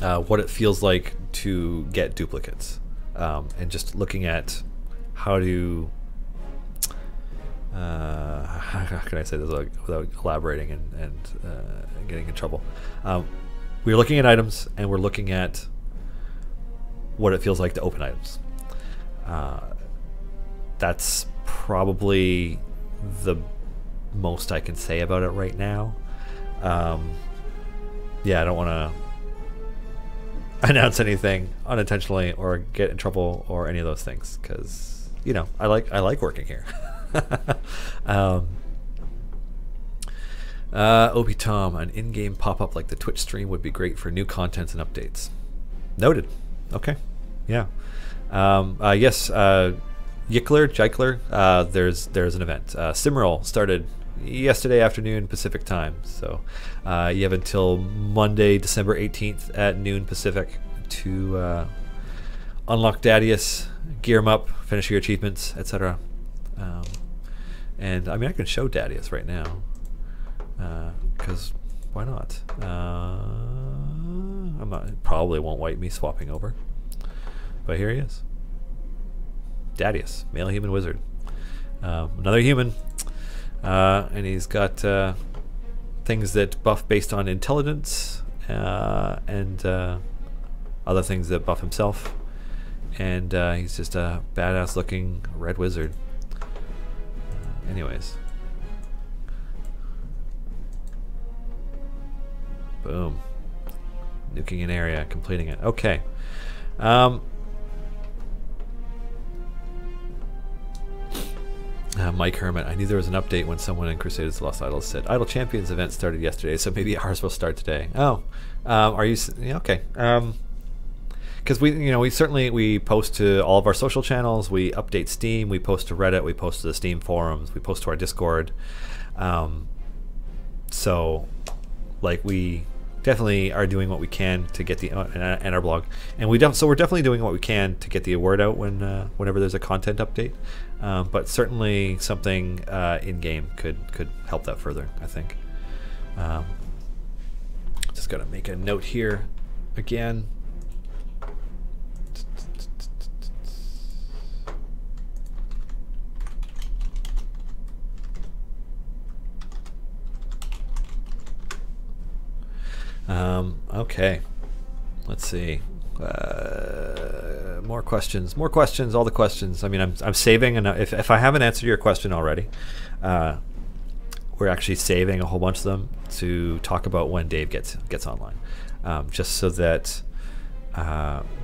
what it feels like to get duplicates, and just looking at how to how can I say this without elaborating and getting in trouble? We're looking at items, and we're looking at what it feels like to open items. That's probably the most I can say about it right now. Yeah, I don't want to announce anything unintentionally or get in trouble or any of those things, because you know I like working here. Obi Tom, an in-game pop-up like the Twitch stream would be great for new contents and updates. Noted. Okay. Yeah. Yes. Jikler, there's an event. Simroll started yesterday afternoon Pacific time, so you have until Monday, December 18th at noon Pacific to unlock Dadius, gear him up, finish your achievements, etc. And I mean, I can show Dadius right now, because why not? It probably won't wipe me swapping over, but here he is. Dadius, male human wizard. Another human, and he's got things that buff based on intelligence, and other things that buff himself. And he's just a badass looking red wizard. Anyways. Boom. Nuking an area, completing it. Okay. Mike Hermit, I knew there was an update when someone in Crusaders of the Lost Idols said Idol Champions event started yesterday, so maybe ours will start today. Oh, are you? Yeah, okay. Because we post to all of our social channels, we update Steam, we post to Reddit, we post to the Steam forums, we post to our Discord. So, like, we definitely are doing what we can to get the and our blog, and we're definitely doing what we can to get the word out whenever there's a content update. But certainly something in game could help that further, I think. Just gotta make a note here again. Okay, let's see. More questions, all the questions. I mean, I'm saving, and if I haven't answered your question already, we're actually saving a whole bunch of them to talk about when Dave gets online, just so that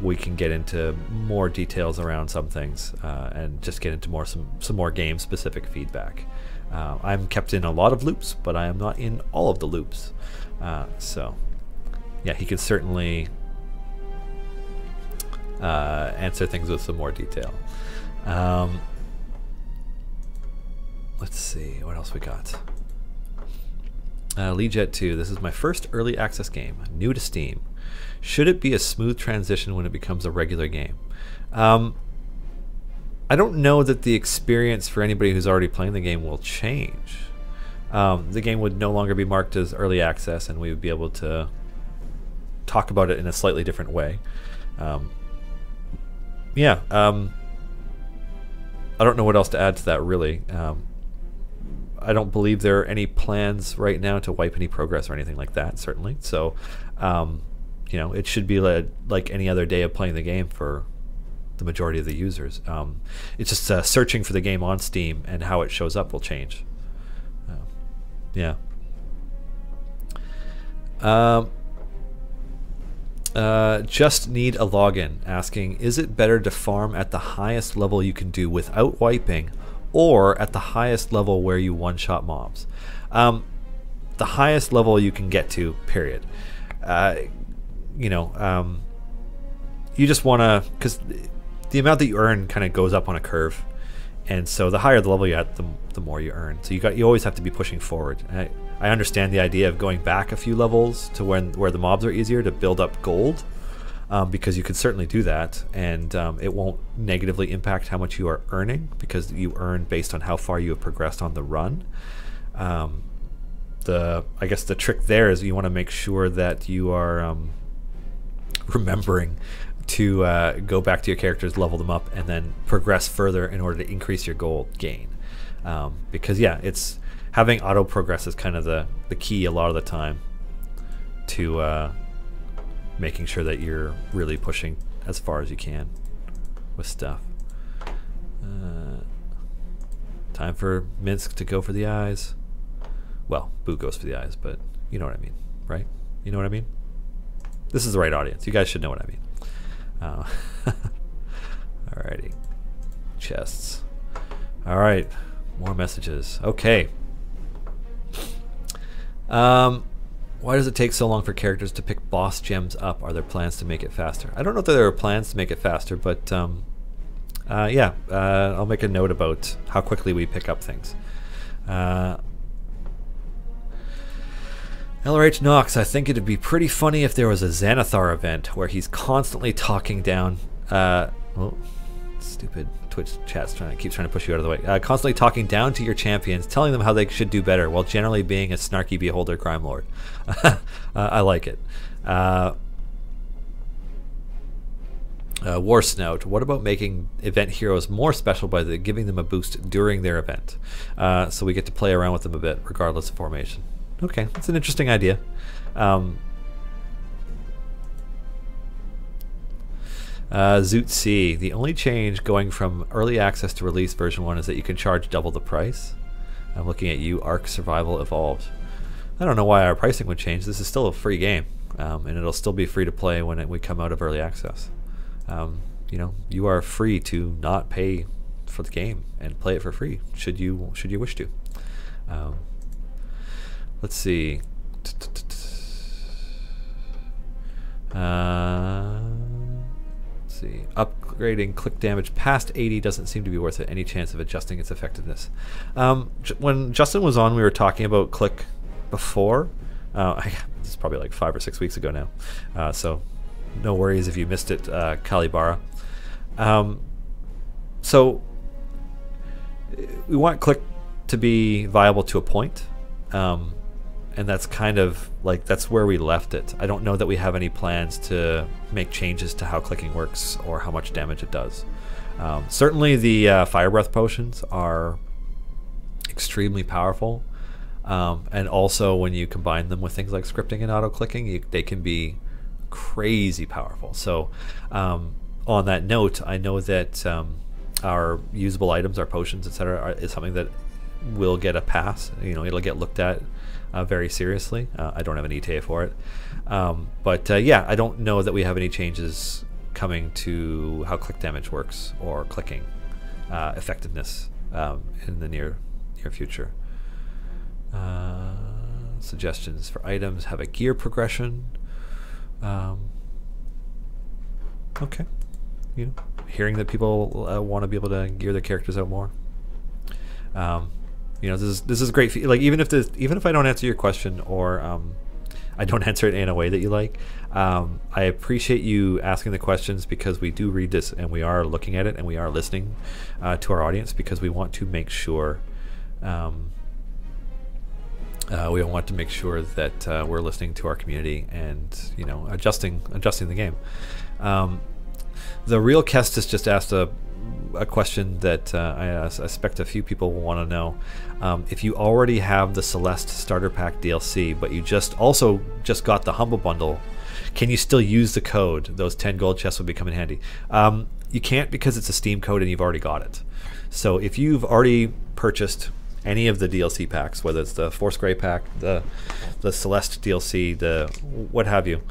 we can get into more details around some things, and just get into some more game specific feedback. I'm kept in a lot of loops, but I am not in all of the loops. So yeah, he can certainly answer things with some more detail. Let's see what else we got. Leejet 2, this is my first early access game, new to Steam. Should it be a smooth transition when it becomes a regular game? I don't know that the experience for anybody who's already playing the game will change. The game would no longer be marked as early access, and we would be able to talk about it in a slightly different way. Yeah, I don't know what else to add to that, really. I don't believe there are any plans right now to wipe any progress or anything like that, certainly. So, you know, it should be like any other day of playing the game for the majority of the users. It's just searching for the game on Steam and how it shows up will change. Yeah. Just need a login, asking, is it better to farm at the highest level you can do without wiping, or at the highest level where you one-shot mobs? The highest level you can get to, period. You know, you just want to, because the amount that you earn kind of goes up on a curve, and so the higher the level you're at, the more you earn. So you always have to be pushing forward. I understand the idea of going back a few levels to where the mobs are easier to build up gold, because you could certainly do that, and it won't negatively impact how much you are earning, because you earn based on how far you have progressed on the run. I guess the trick there is you want to make sure that you are remembering to go back to your characters, level them up, and then progress further in order to increase your gold gain. Because yeah, it's having auto progress is kind of the key a lot of the time to making sure that you're really pushing as far as you can with stuff. Time for Minsk to go for the eyes. Well, Boo goes for the eyes, but you know what I mean, right? You know what I mean? This is the right audience. You guys should know what I mean. Alrighty. Chests. Alright. More messages. Okay. Why does it take so long for characters to pick boss gems up? Are there plans to make it faster? I don't know if there are plans to make it faster, but yeah, I'll make a note about how quickly we pick up things. LRH Knox, I think it'd be pretty funny if there was a Xanathar event where he's constantly talking down. Oh, stupid Twitch chat's keeps trying to push you out of the way. Constantly talking down to your champions, telling them how they should do better, while generally being a snarky beholder crime lord. I like it. War Snout, what about making event heroes more special by giving them a boost during their event, so we get to play around with them a bit, regardless of formation? Okay, that's an interesting idea. Zoot C, the only change going from early access to release version 1 is that you can charge double the price. I'm looking at you, Ark Survival Evolved. I don't know why our pricing would change. This is still a free game, and it'll still be free to play when we come out of early access. You know, you are free to not pay for the game and play it for free, should you wish to. Let's see. Upgrading click damage past 80 doesn't seem to be worth it. Any chance of adjusting its effectiveness? When Justin was on, we were talking about click before. This is probably like 5 or 6 weeks ago now, so no worries if you missed it, Kalibara. So we want click to be viable to a point, and that's kind of like, that's where we left it. I don't know that we have any plans to make changes to how clicking works or how much damage it does. Certainly the fire breath potions are extremely powerful, and also when you combine them with things like scripting and auto clicking, they can be crazy powerful. So on that note, I know that our usable items, our potions, etc., is something that will get a pass. You know, it'll get looked at very seriously. I don't have an ETA for it, but yeah, I don't know that we have any changes coming to how click damage works or clicking effectiveness in the near future. Suggestions for items: have a gear progression. Okay, you know, hearing that people want to be able to gear their characters out more. You know, this is great. Like, even if I don't answer your question, or I don't answer it in a way that you like, I appreciate you asking the questions, because we do read this and we are looking at it and we are listening to our audience, because we want to make sure that we're listening to our community and, you know, adjusting the game. The real Kestis just asked a question that I suspect a few people will want to know. If you already have the Celeste Starter Pack DLC, but you just got the Humble Bundle, can you still use the code? Those 10 gold chests will be coming in handy. You can't, because it's a Steam code and you've already got it. So if you've already purchased any of the DLC packs, whether it's the Force Grey pack, the Celeste DLC, the what have you,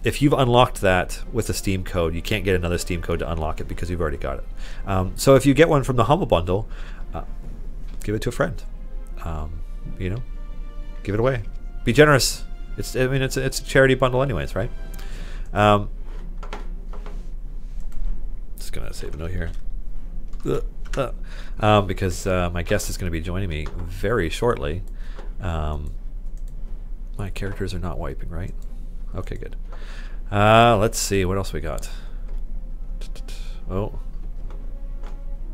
if you've unlocked that with a Steam code, you can't get another Steam code to unlock it, because you've already got it. So if you get one from the Humble Bundle, give it to a friend. You know, give it away. Be generous. It's a charity bundle anyways, right? Just gonna save a note here, because my guest is going to be joining me very shortly. My characters are not wiping, right? Okay, good. Let's see what else we got. Oh,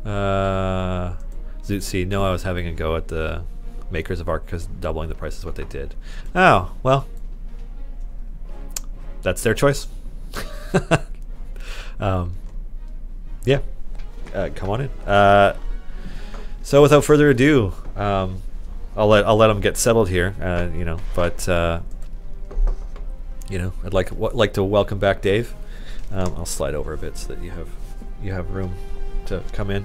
Zoot C. No, I was having a go at the makers of Ark, because doubling the price is what they did. Oh, well, that's their choice. Yeah, come on in. So without further ado, I'll let them get settled here. But I'd like to welcome back Dave. I'll slide over a bit so that you have room to come in.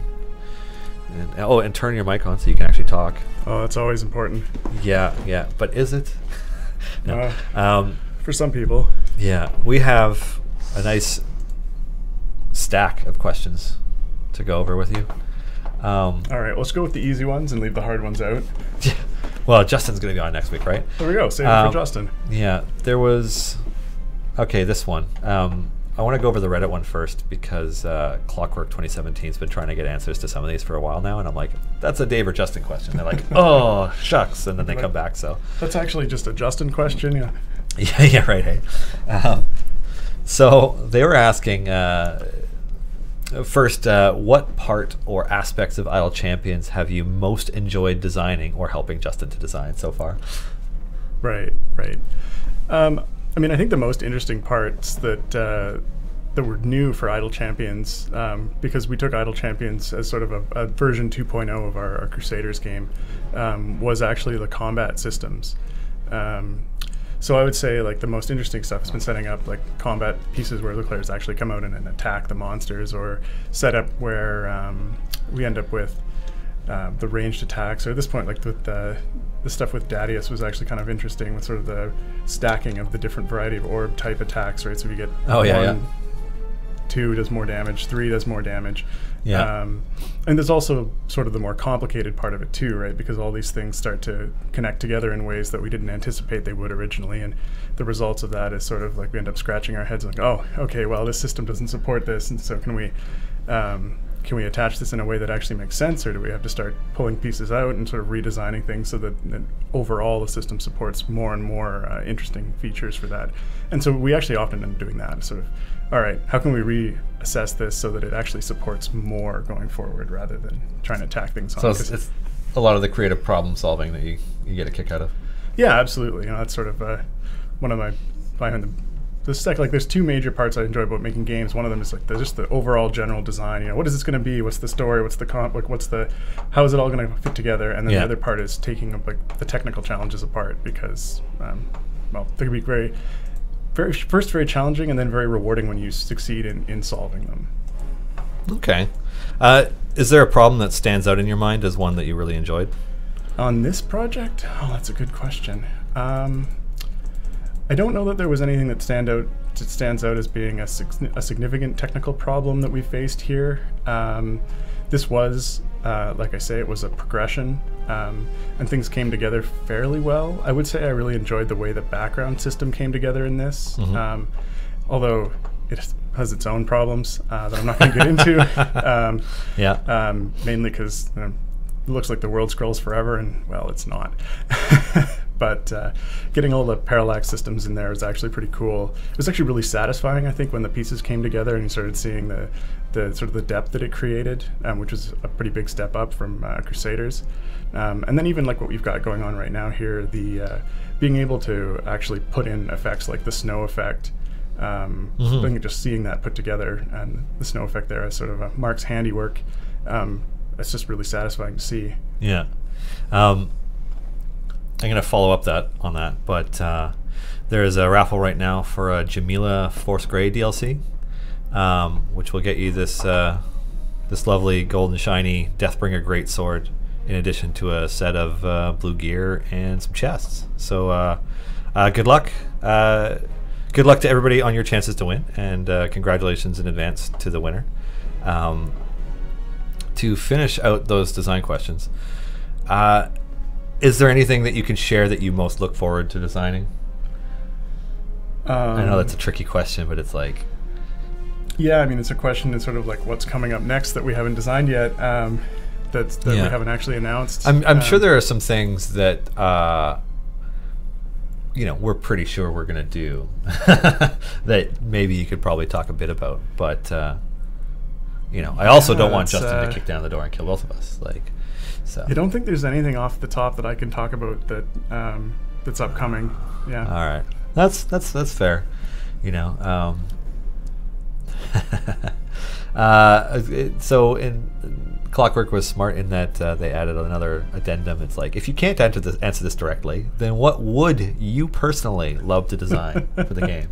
And turn your mic on so you can actually talk. Oh, that's always important. Yeah. But is it? No. For some people. Yeah, we have a nice stack of questions to go over with you. All right, let's go with the easy ones and leave the hard ones out. Well, Justin's going to be on next week, right? There we go. Save it for Justin. Yeah, there was... Okay, this one. I want to go over the Reddit one first because Clockwork 2017 has been trying to get answers to some of these for a while now, and I'm like, that's a Dave or Justin question. They're like, oh, shucks, and then they come back, so... That's actually just a Justin question, yeah. Yeah, right, hey. So they were asking... First, what part or aspects of Idle Champions have you most enjoyed designing or helping Justin to design so far? Right. I think the most interesting parts that were new for Idle Champions, because we took Idle Champions as sort of a version 2.0 of our Crusaders game, was actually the combat systems. So I would say like the most interesting stuff has been setting up like combat pieces where the players actually come out and attack the monsters, or set up where we end up with the ranged attacks. Or at this point, like with the stuff with Dadius was actually kind of interesting with sort of the stacking of the different variety of orb type attacks, right? So if you get 2 does more damage, 3 does more damage. Yeah. And there's also sort of the more complicated part of it too, right? Because all these things start to connect together in ways that we didn't anticipate they would originally. And the results of that is sort of like we end up scratching our heads like, oh, okay, well, this system doesn't support this. And so can we attach this in a way that actually makes sense, or do we have to start pulling pieces out and sort of redesigning things so that overall the system supports more and more interesting features for that? And so we actually often end up doing that, sort of, all right, how can we reassess this so that it actually supports more going forward rather than trying to tack things on? So it's a lot of the creative problem solving that you get a kick out of. Yeah, absolutely. That's sort of one of my behind the stack. Like, there's 2 major parts I enjoy about making games. One of them is like just the overall general design. What is this going to be? What's the story? What's the how is it all going to fit together? And then the other part is taking like the technical challenges apart, because they can be very challenging and then very rewarding when you succeed in solving them. Okay. Is there a problem that stands out in your mind as one that you really enjoyed? On this project? Oh, that's a good question. I don't know that there was anything that stands out as being a significant technical problem that we faced here. This was, like I say, it was a progression, and things came together fairly well. I would say I really enjoyed the way the background system came together in this, although it has its own problems that I'm not going to get into. Mainly because it looks like the world scrolls forever, and, well, it's not. But getting all the parallax systems in there was actually pretty cool. It was actually really satisfying, I think, when the pieces came together and you started seeing the sort of the depth that it created, which was a pretty big step up from Crusaders. And then even like what we've got going on right now here, the being able to actually put in effects like the snow effect, just seeing that put together, and the snow effect there is sort of Mark's handiwork. It's just really satisfying to see. Yeah. I'm going to follow up on that, but there is a raffle right now for a Jamila Force Grey DLC, which will get you this lovely golden shiny Deathbringer Greatsword, in addition to a set of blue gear and some chests. So good luck. Good luck to everybody on your chances to win, and congratulations in advance to the winner. To finish out those design questions, is there anything that you can share that you most look forward to designing? I know that's a tricky question, but it's like... Yeah, I mean, it's a question that's sort of like what's coming up next that we haven't designed yet, that we haven't actually announced. I'm sure there are some things that we're pretty sure we're going to do that maybe you could probably talk a bit about, but I also don't want Justin to kick down the door and kill both of us. So I don't think there's anything off the top that I can talk about that that's upcoming. Yeah. All right. That's fair. So in Clockwork was smart in that they added another addendum. It's like, if you can't answer this directly, then what would you personally love to design for the game?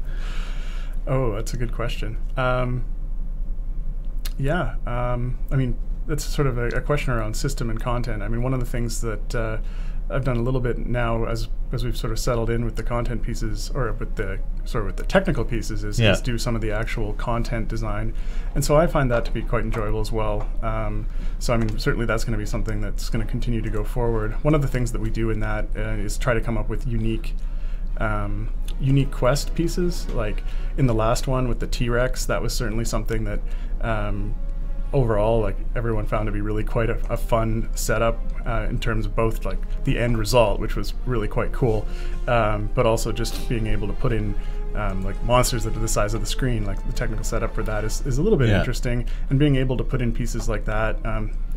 Oh, that's a good question. I mean, that's sort of a question around system and content. I mean, one of the things that I've done a little bit now, as we've sort of settled in with the content pieces, or with the technical pieces, is do some of the actual content design, and so I find that to be quite enjoyable as well. So I mean, certainly that's going to be something that's going to continue to go forward. One of the things that we do in that is try to come up with unique quest pieces. Like in the last one with the T-Rex, that was certainly something that overall, like, everyone found to be really quite a fun setup in terms of both like the end result, which was really quite cool, but also just being able to put in like monsters that are the size of the screen. Like the technical setup for that is a little bit interesting, and being able to put in pieces like that,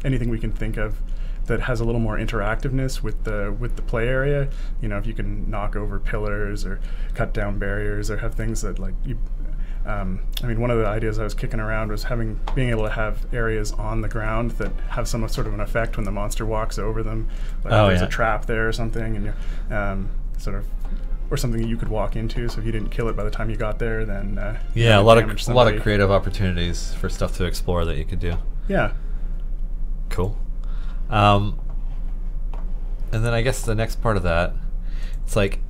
anything we can think of that has a little more interactiveness with the play area. You know, if you can knock over pillars or cut down barriers or have things that like you. I mean, one of the ideas I was kicking around was being able to have areas on the ground that have some sort of an effect when the monster walks over them. Like there's a trap there or something, and you or something that you could walk into. So if you didn't kill it by the time you got there, then a lot of creative opportunities for stuff to explore that you could do. Yeah. Cool. And then I guess the next part of that, it's like,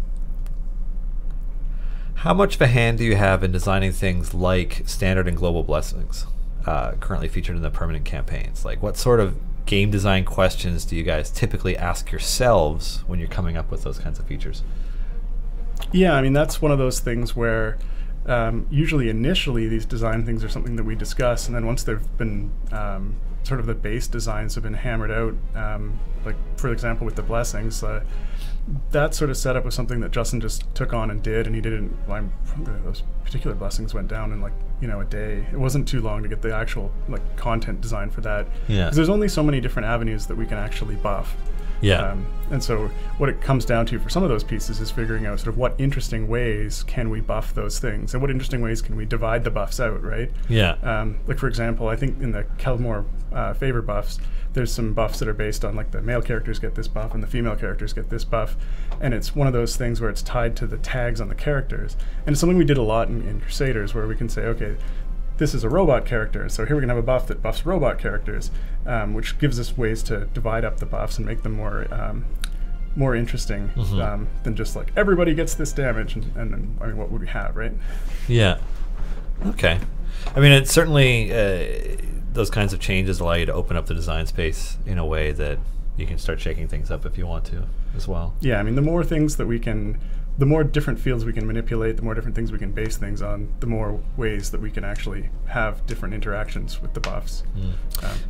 how much of a hand do you have in designing things like standard and global blessings currently featured in the permanent campaigns? Like, what sort of game design questions do you guys typically ask yourselves when you're coming up with those kinds of features? Yeah, I mean, that's one of those things where usually initially these design things are something that we discuss, and then once they've been sort of the base designs have been hammered out, like for example with the blessings, that sort of setup was something that Justin just took on and did, and he did it those particular blessings went down in like, you know, a day. It wasn't too long to get the actual like content design for that. Yeah. 'Cause there's only so many different avenues that we can actually buff. Yeah. And so what it comes down to for some of those pieces is figuring out sort of what interesting ways can we buff those things, and what interesting ways can we divide the buffs out, right? Yeah. Like for example, I think in the Kelmore favor buffs, there's some buffs that are based on like the male characters get this buff and the female characters get this buff, and it's one of those things where it's tied to the tags on the characters. And it's something we did a lot in Crusaders, where we can say, okay, this is a robot character, so here we can have a buff that buffs robot characters, which gives us ways to divide up the buffs and make them more interesting than just like everybody gets this damage, and I mean, what would we have, right? Yeah. Okay. I mean, it's certainly those kinds of changes allow you to open up the design space in a way that you can start shaking things up if you want to as well. Yeah, I mean, the more things that we can, the more different fields we can manipulate, the more different things we can base things on, the more ways that we can actually have different interactions with the buffs.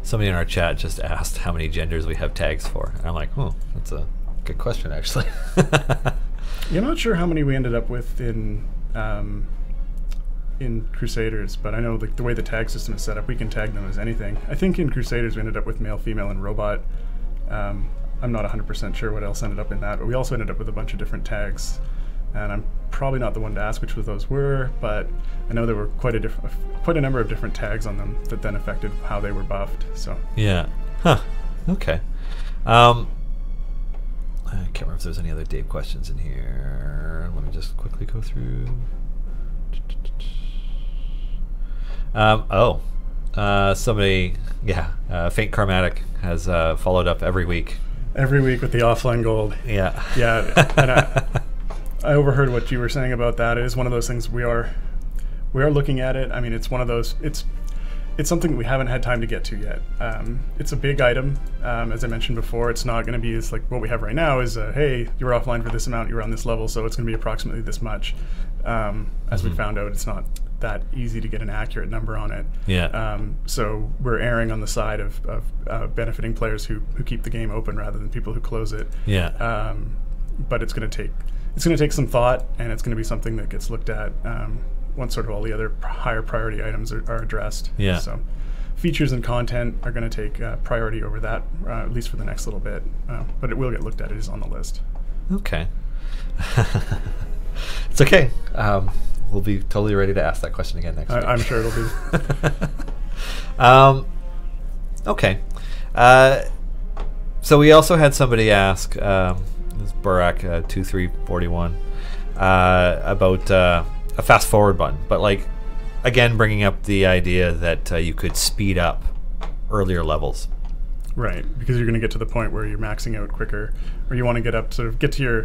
Somebody in our chat just asked how many genders we have tags for, and I'm like, oh, that's a good question, actually. Yeah, I'm not sure how many we ended up with in Crusaders, but I know the way the tag system is set up, we can tag them as anything. I think in Crusaders we ended up with male, female, and robot. I'm not 100% sure what else ended up in that, but we also ended up with a bunch of different tags, and I'm probably not the one to ask which of those were, but I know there were quite a number of different tags on them that then affected how they were buffed. So yeah, huh? Okay. I can't remember if there's any other Dave questions in here. Let me just quickly go through. Somebody, Faint Karmatic has followed up every week. Every week with the offline gold. Yeah. Yeah, and I overheard what you were saying about that. It is one of those things we are looking at it. I mean, it's one of those, it's something that we haven't had time to get to yet. It's a big item. As I mentioned before, it's not going to be as like what we have right now is, hey, you were offline for this amount, you were on this level, so it's going to be approximately this much. As we found out, it's not that easy to get an accurate number on it. Yeah. So we're erring on the side of benefiting players who keep the game open rather than people who close it. Yeah. But it's going to take some thought, and it's going to be something that gets looked at once sort of all the other higher priority items are addressed. Yeah. So features and content are going to take priority over that, at least for the next little bit. But it will get looked at. It is on the list. Okay. It's okay. We'll be totally ready to ask that question again next week. I'm sure it'll be. Okay. So we also had somebody ask, this Barak 2341, about a fast forward button, but like again bringing up the idea that you could speed up earlier levels. Right, because you're going to get to the point where you're maxing out quicker, or you want to get up, sort of get to your,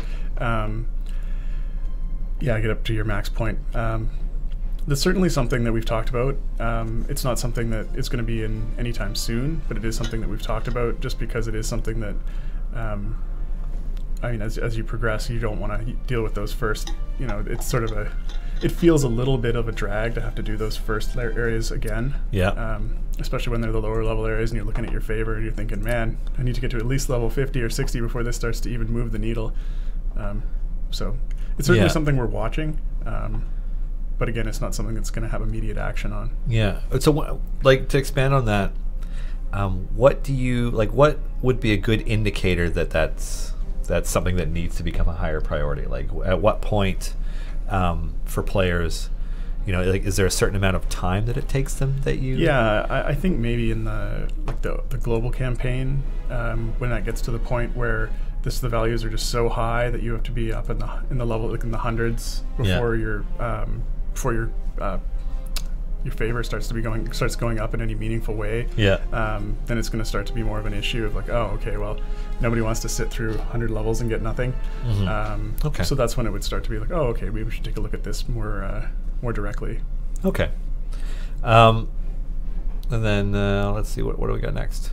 get up to your max point. That's certainly something that we've talked about. It's not something that is going to be in anytime soon, but it is something that we've talked about just because it is something that, I mean, as you progress, you don't want to deal with those first, it's sort of it feels a little bit of a drag to have to do those first areas again. Yeah. Especially when they're the lower level areas and you're looking at your favor and you're thinking, man, I need to get to at least level 50 or 60 before this starts to even move the needle. So it's certainly something we're watching. But again, it's not something that's going to have immediate action on. Yeah. So, like, to expand on that, what do you like? What would be a good indicator that that's something that needs to become a higher priority? Like, at what point for players, like, is there a certain amount of time that it takes them that you? Yeah, I think maybe in the global campaign, when that gets to the point where the values are just so high that you have to be up in the level, like in the hundreds before your favor starts going up in any meaningful way. Yeah. Then it's going to start to be more of an issue of like, oh, okay, well, nobody wants to sit through 100 levels and get nothing. Mm-hmm. Okay. So that's when it would start to be like, oh, okay, maybe we should take a look at this more directly. Okay. And then let's see, what do we got next?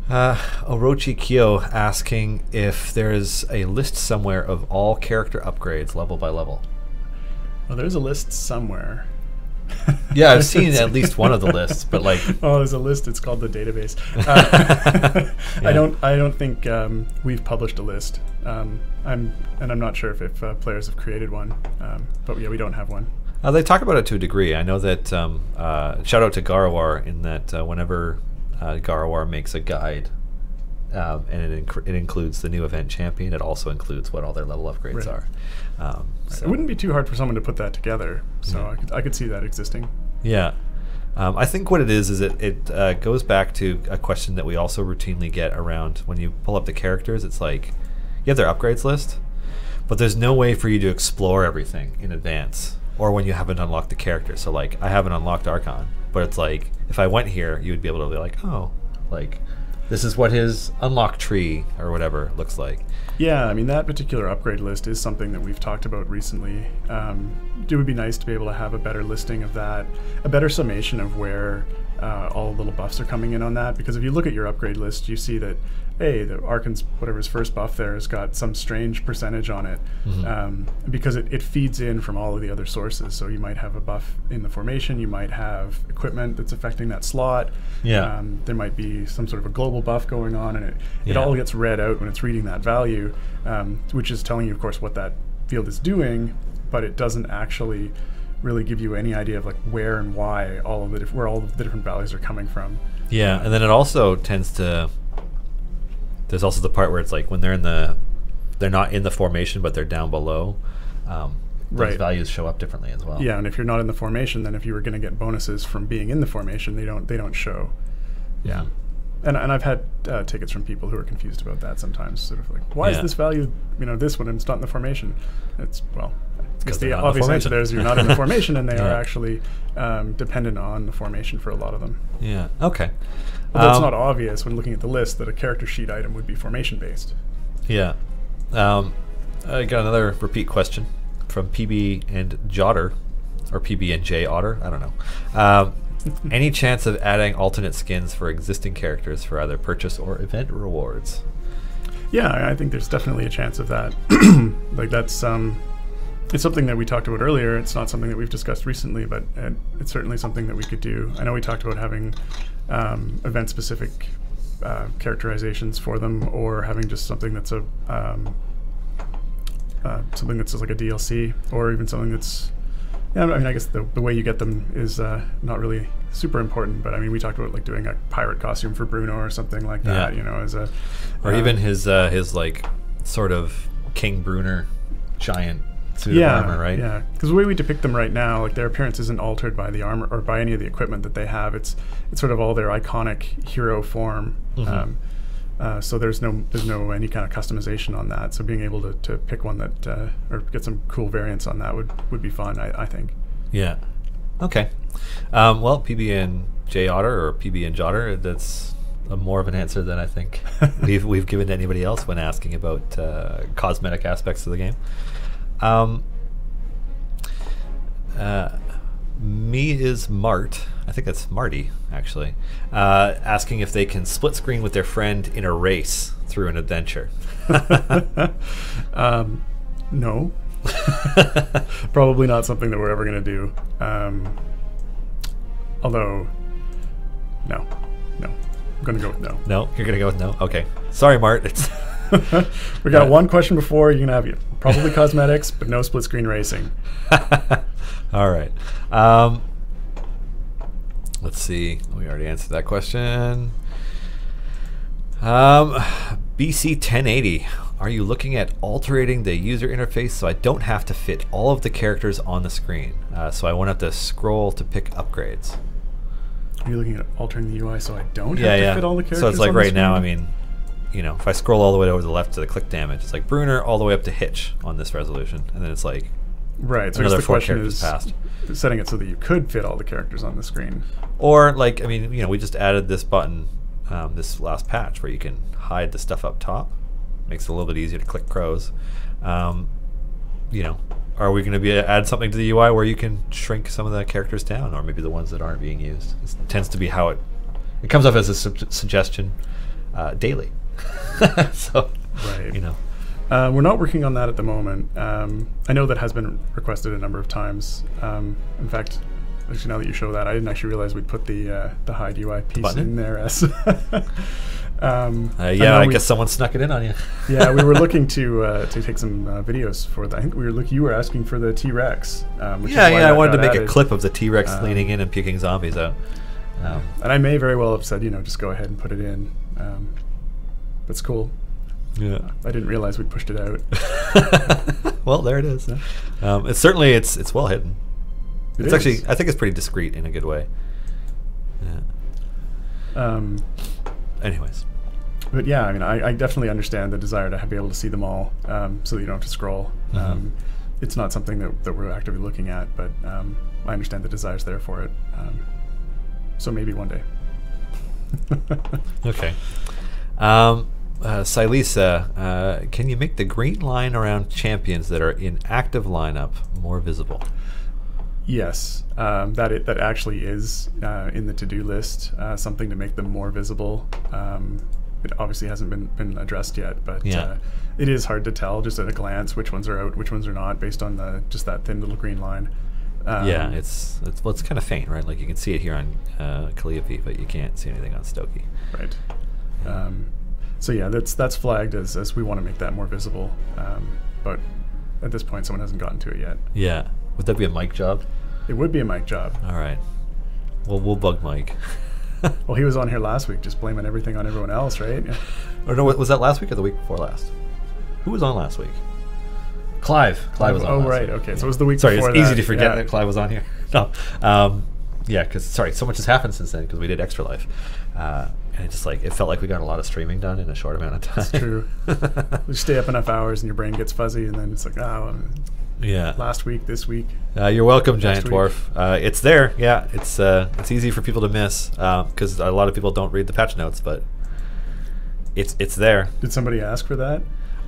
Orochi Kyo asking if there's a list somewhere of all character upgrades level by level. Well, there's a list somewhere. Yeah, I've seen at least one of the lists, but like, oh, there's a list. It's called the database. I don't think we've published a list. I'm not sure if players have created one, but yeah, we don't have one. They talk about it to a degree. I know that shout out to Garawar in that whenever Garawar makes a guide, and it includes the new event champion, it also includes what all their level upgrades are. So. It wouldn't be too hard for someone to put that together, so I could see that existing. Yeah. I think what it is it goes back to a question that we also routinely get around when you pull up the characters. It's like, you have their upgrades list, but there's no way for you to explore everything in advance, or when you haven't unlocked the character. So like, I haven't unlocked Archon, but it's like, if I went here, you would be able to be like, oh, like, this is what his unlock tree or whatever looks like. Yeah, I mean, that particular upgrade list is something that we've talked about recently. It would be nice to be able to have a better listing of that, a better summation of where all the little buffs are coming in on that. Because if you look at your upgrade list, you see that, hey, the Archon's, whatever his first buff there, has got some strange percentage on it, because it feeds in from all of the other sources. So you might have a buff in the formation, you might have equipment that's affecting that slot. Yeah. There might be some sort of a global buff going on, and it all gets read out when it's reading that value, which is telling you, of course, what that field is doing, but it doesn't actually really give you any idea of like where and why where all of the different values are coming from. Yeah, and then it also tends to. There's also the part where it's like when they're not in the formation, but they're down below. Those values show up differently as well. Yeah, and if you're not in the formation, then if you were going to get bonuses from being in the formation, they don't show. Yeah, and I've had tickets from people who are confused about that sometimes. Sort of like, why is this value, this one, and it's not in the formation? It's because the obvious answer there is you're not in the formation, and they are actually dependent on the formation for a lot of them. Yeah. Okay. Although it's not obvious when looking at the list that a character sheet item would be formation based. Yeah. I got another repeat question from PB and Jotter, or PB and J Otter. I don't know. Any chance of adding alternate skins for existing characters for either purchase or event rewards? Yeah, I think there's definitely a chance of that. Like that's it's something that we talked about earlier. It's not something that we've discussed recently, but it's certainly something that we could do. I know we talked about having event-specific characterizations for them, or having just something that's something that's just like a DLC, or even something that's. Yeah, I mean, I guess the way you get them is not really super important, but I mean, we talked about like doing a pirate costume for Bruno or something like that, as or even his like sort of King Bruner giant suit of armor, right? Yeah, because the way we depict them right now, like their appearance isn't altered by the armor or by any of the equipment that they have. It's sort of all their iconic hero form. So there's no any kind of customization on that. So being able to pick one that or get some cool variants on that would be fun. I think. Yeah. Okay. Well, PB and J Otter or PB and Jotter, that's more of an answer than I think we've given to anybody else when asking about cosmetic aspects of the game. Me is Mart. I think that's Marty, actually, asking if they can split screen with their friend in a race through an adventure. No. Probably not something that we're ever going to do. Although, no. I'm going to go with no. No? You're going to go with no? Okay. Sorry, Mart. It's we got one question before. You can have you. Probably cosmetics, but no split screen racing. All right. Let's see. We already answered that question. BC 1080. Are you looking at altering the user interface so I don't have to fit all of the characters on the screen? So I won't have to scroll to pick upgrades. Are you looking at altering the UI so I don't have to fit all the characters? So it's like on right the screen? now, I mean, you know, if I scroll all the way over to the left to the click damage, it's like Bruner all the way up to Hitch on this resolution, and then it's like right. So another the 4 question characters is passed. Setting it so that you could fit all the characters on the screen. Or like, I mean, you know, we just added this button, this last patch where you can hide the stuff up top. Makes it a little bit easier to click crows. You know, are we going to add something to the UI where you can shrink some of the characters down, or maybe the ones that aren't being used? It tends to be how it comes up as a suggestion daily. So, right. You know, we're not working on that at the moment. I know that has been requested a number of times. In fact, actually, now that you show that, I didn't actually realize we'd put the hide UI piece in there as. yeah, I guess someone snuck it in on you. Yeah, we were looking to take some videos for that. I think you were asking for the T-Rex. I wanted to make a clip of the T-Rex leaning in and puking zombies out. And I may very well have said, just go ahead and put it in. That's cool. Yeah, I didn't realize we'd pushed it out. Well, there it is. Yeah. It's certainly it's well hidden. It's actually, I think it's pretty discreet in a good way. Yeah. Anyways. But yeah, I mean, I definitely understand the desire to be able to see them all, so that you don't have to scroll. It's not something that we're actively looking at, but I understand the desire's there for it. So maybe one day. Okay. Silisa, can you make the green line around champions that are in active lineup more visible? Yes, that actually is in the to-do list, something to make them more visible. It obviously hasn't been addressed yet, but it is hard to tell just at a glance which ones are out, which ones are not, based on just that thin little green line. Yeah, it's kind of faint, right? Like you can see it here on Calliope, but you can't see anything on Stokey. Right. So yeah, that's flagged as we want to make that more visible, but at this point, someone hasn't gotten to it yet. Yeah. Would that be a Mike job? It would be a Mike job. All right. Well, we'll bug Mike. Well, he was on here last week, just blaming everything on everyone else, right? Or no, was that last week or the week before last? Who was on last week? Clive. Clive was on. Oh, right. Okay, so it was the week before. Sorry, it's easy to forget that Clive was on here. No. Yeah, because so much has happened since then because we did Extra Life. And it felt like we got a lot of streaming done in a short amount of time. That's true. You stay up enough hours and your brain gets fuzzy, and then it's like, yeah. Last week, this week. You're welcome, Giant Dwarf. It's there. Yeah, it's easy for people to miss because a lot of people don't read the patch notes, but it's there. Did somebody ask for that?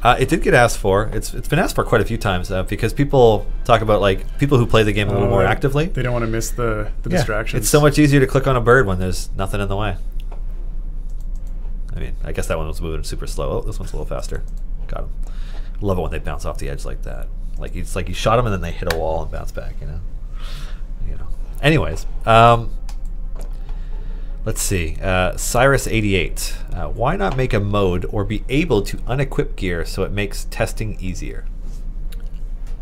It did get asked for. It's been asked for quite a few times because people talk about people who play the game a little more actively. They don't want to miss the distractions. It's so much easier to click on a bird when there's nothing in the way. I mean, I guess that one was moving super slow. Oh, this one's a little faster. Got him. Love it when they bounce off the edge like that. It's like you shot them and then they hit a wall and bounce back. You know. Anyways, let's see. Cyrus88. Why not make a mode or be able to unequip gear so it makes testing easier?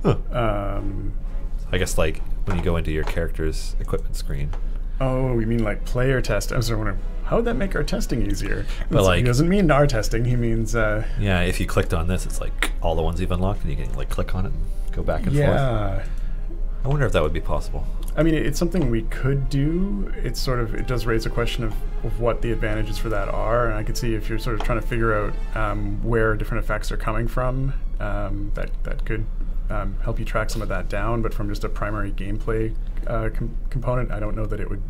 Huh. I guess like when you go into your character's equipment screen. Oh, you mean like player test? I was wondering, how would that make our testing easier? But he doesn't mean our testing. He means yeah. If you clicked on this, it's like all the ones you've unlocked, and you can click on it and go back and forth. Yeah. I wonder if that would be possible. I mean, it's something we could do. It's sort of, it does raise a question of what the advantages for that are. And I could see if you're sort of trying to figure out where different effects are coming from, that could help you track some of that down. But from just a primary gameplay component, I don't know that it would.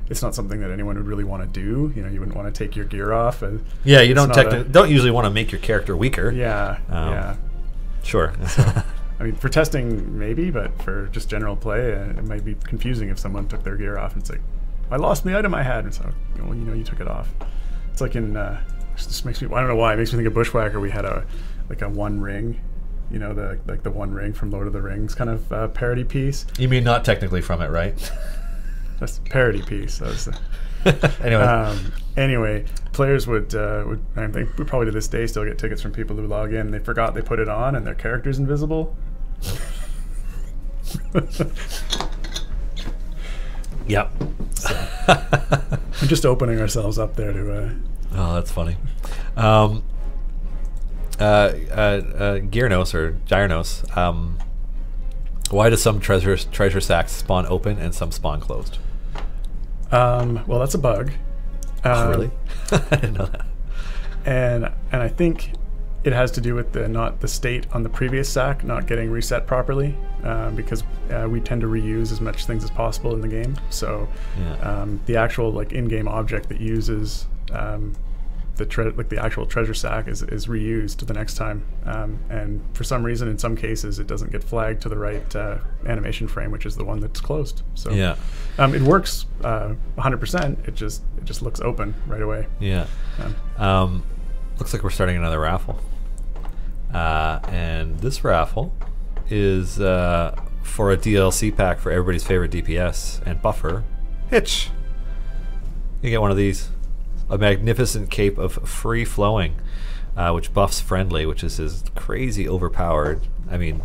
It's not something that anyone would really want to do. You know, you wouldn't want to take your gear off. Yeah, you don't usually want to make your character weaker. Yeah, yeah. Sure. So, I mean, for testing, maybe, but for just general play, it might be confusing if someone took their gear off and it's like, I lost the item I had. And so, well, you know, you took it off. It's like in, this makes me, I don't know why, it makes me think of Bushwhacker. We had a One Ring, you know, the One Ring from Lord of the Rings kind of parody piece. You mean not technically from it, right? That's a parody piece. That was anyway, players would I think we probably to this day still get tickets from people who log in. They forgot they put it on and their character's invisible. Yep. So, we're just opening ourselves up there to. Oh, that's funny. Gyarnos or Gyarnos. Why do some treasure sacks spawn open and some spawn closed? Well, that's a bug. Really? I didn't know that. And I think it has to do with the state on the previous sack not getting reset properly, because we tend to reuse as much things as possible in the game. So yeah. The actual in-game object that uses the actual treasure sack is reused the next time, and for some reason, in some cases, it doesn't get flagged to the right animation frame, which is the one that's closed. So yeah, it works 100%. It just looks open right away. Yeah. Looks like we're starting another raffle, and this raffle is for a DLC pack for everybody's favorite DPS and buffer, Hitch. You get one of these. A magnificent cape of free flowing, which buffs friendly, which is his crazy overpowered. I mean,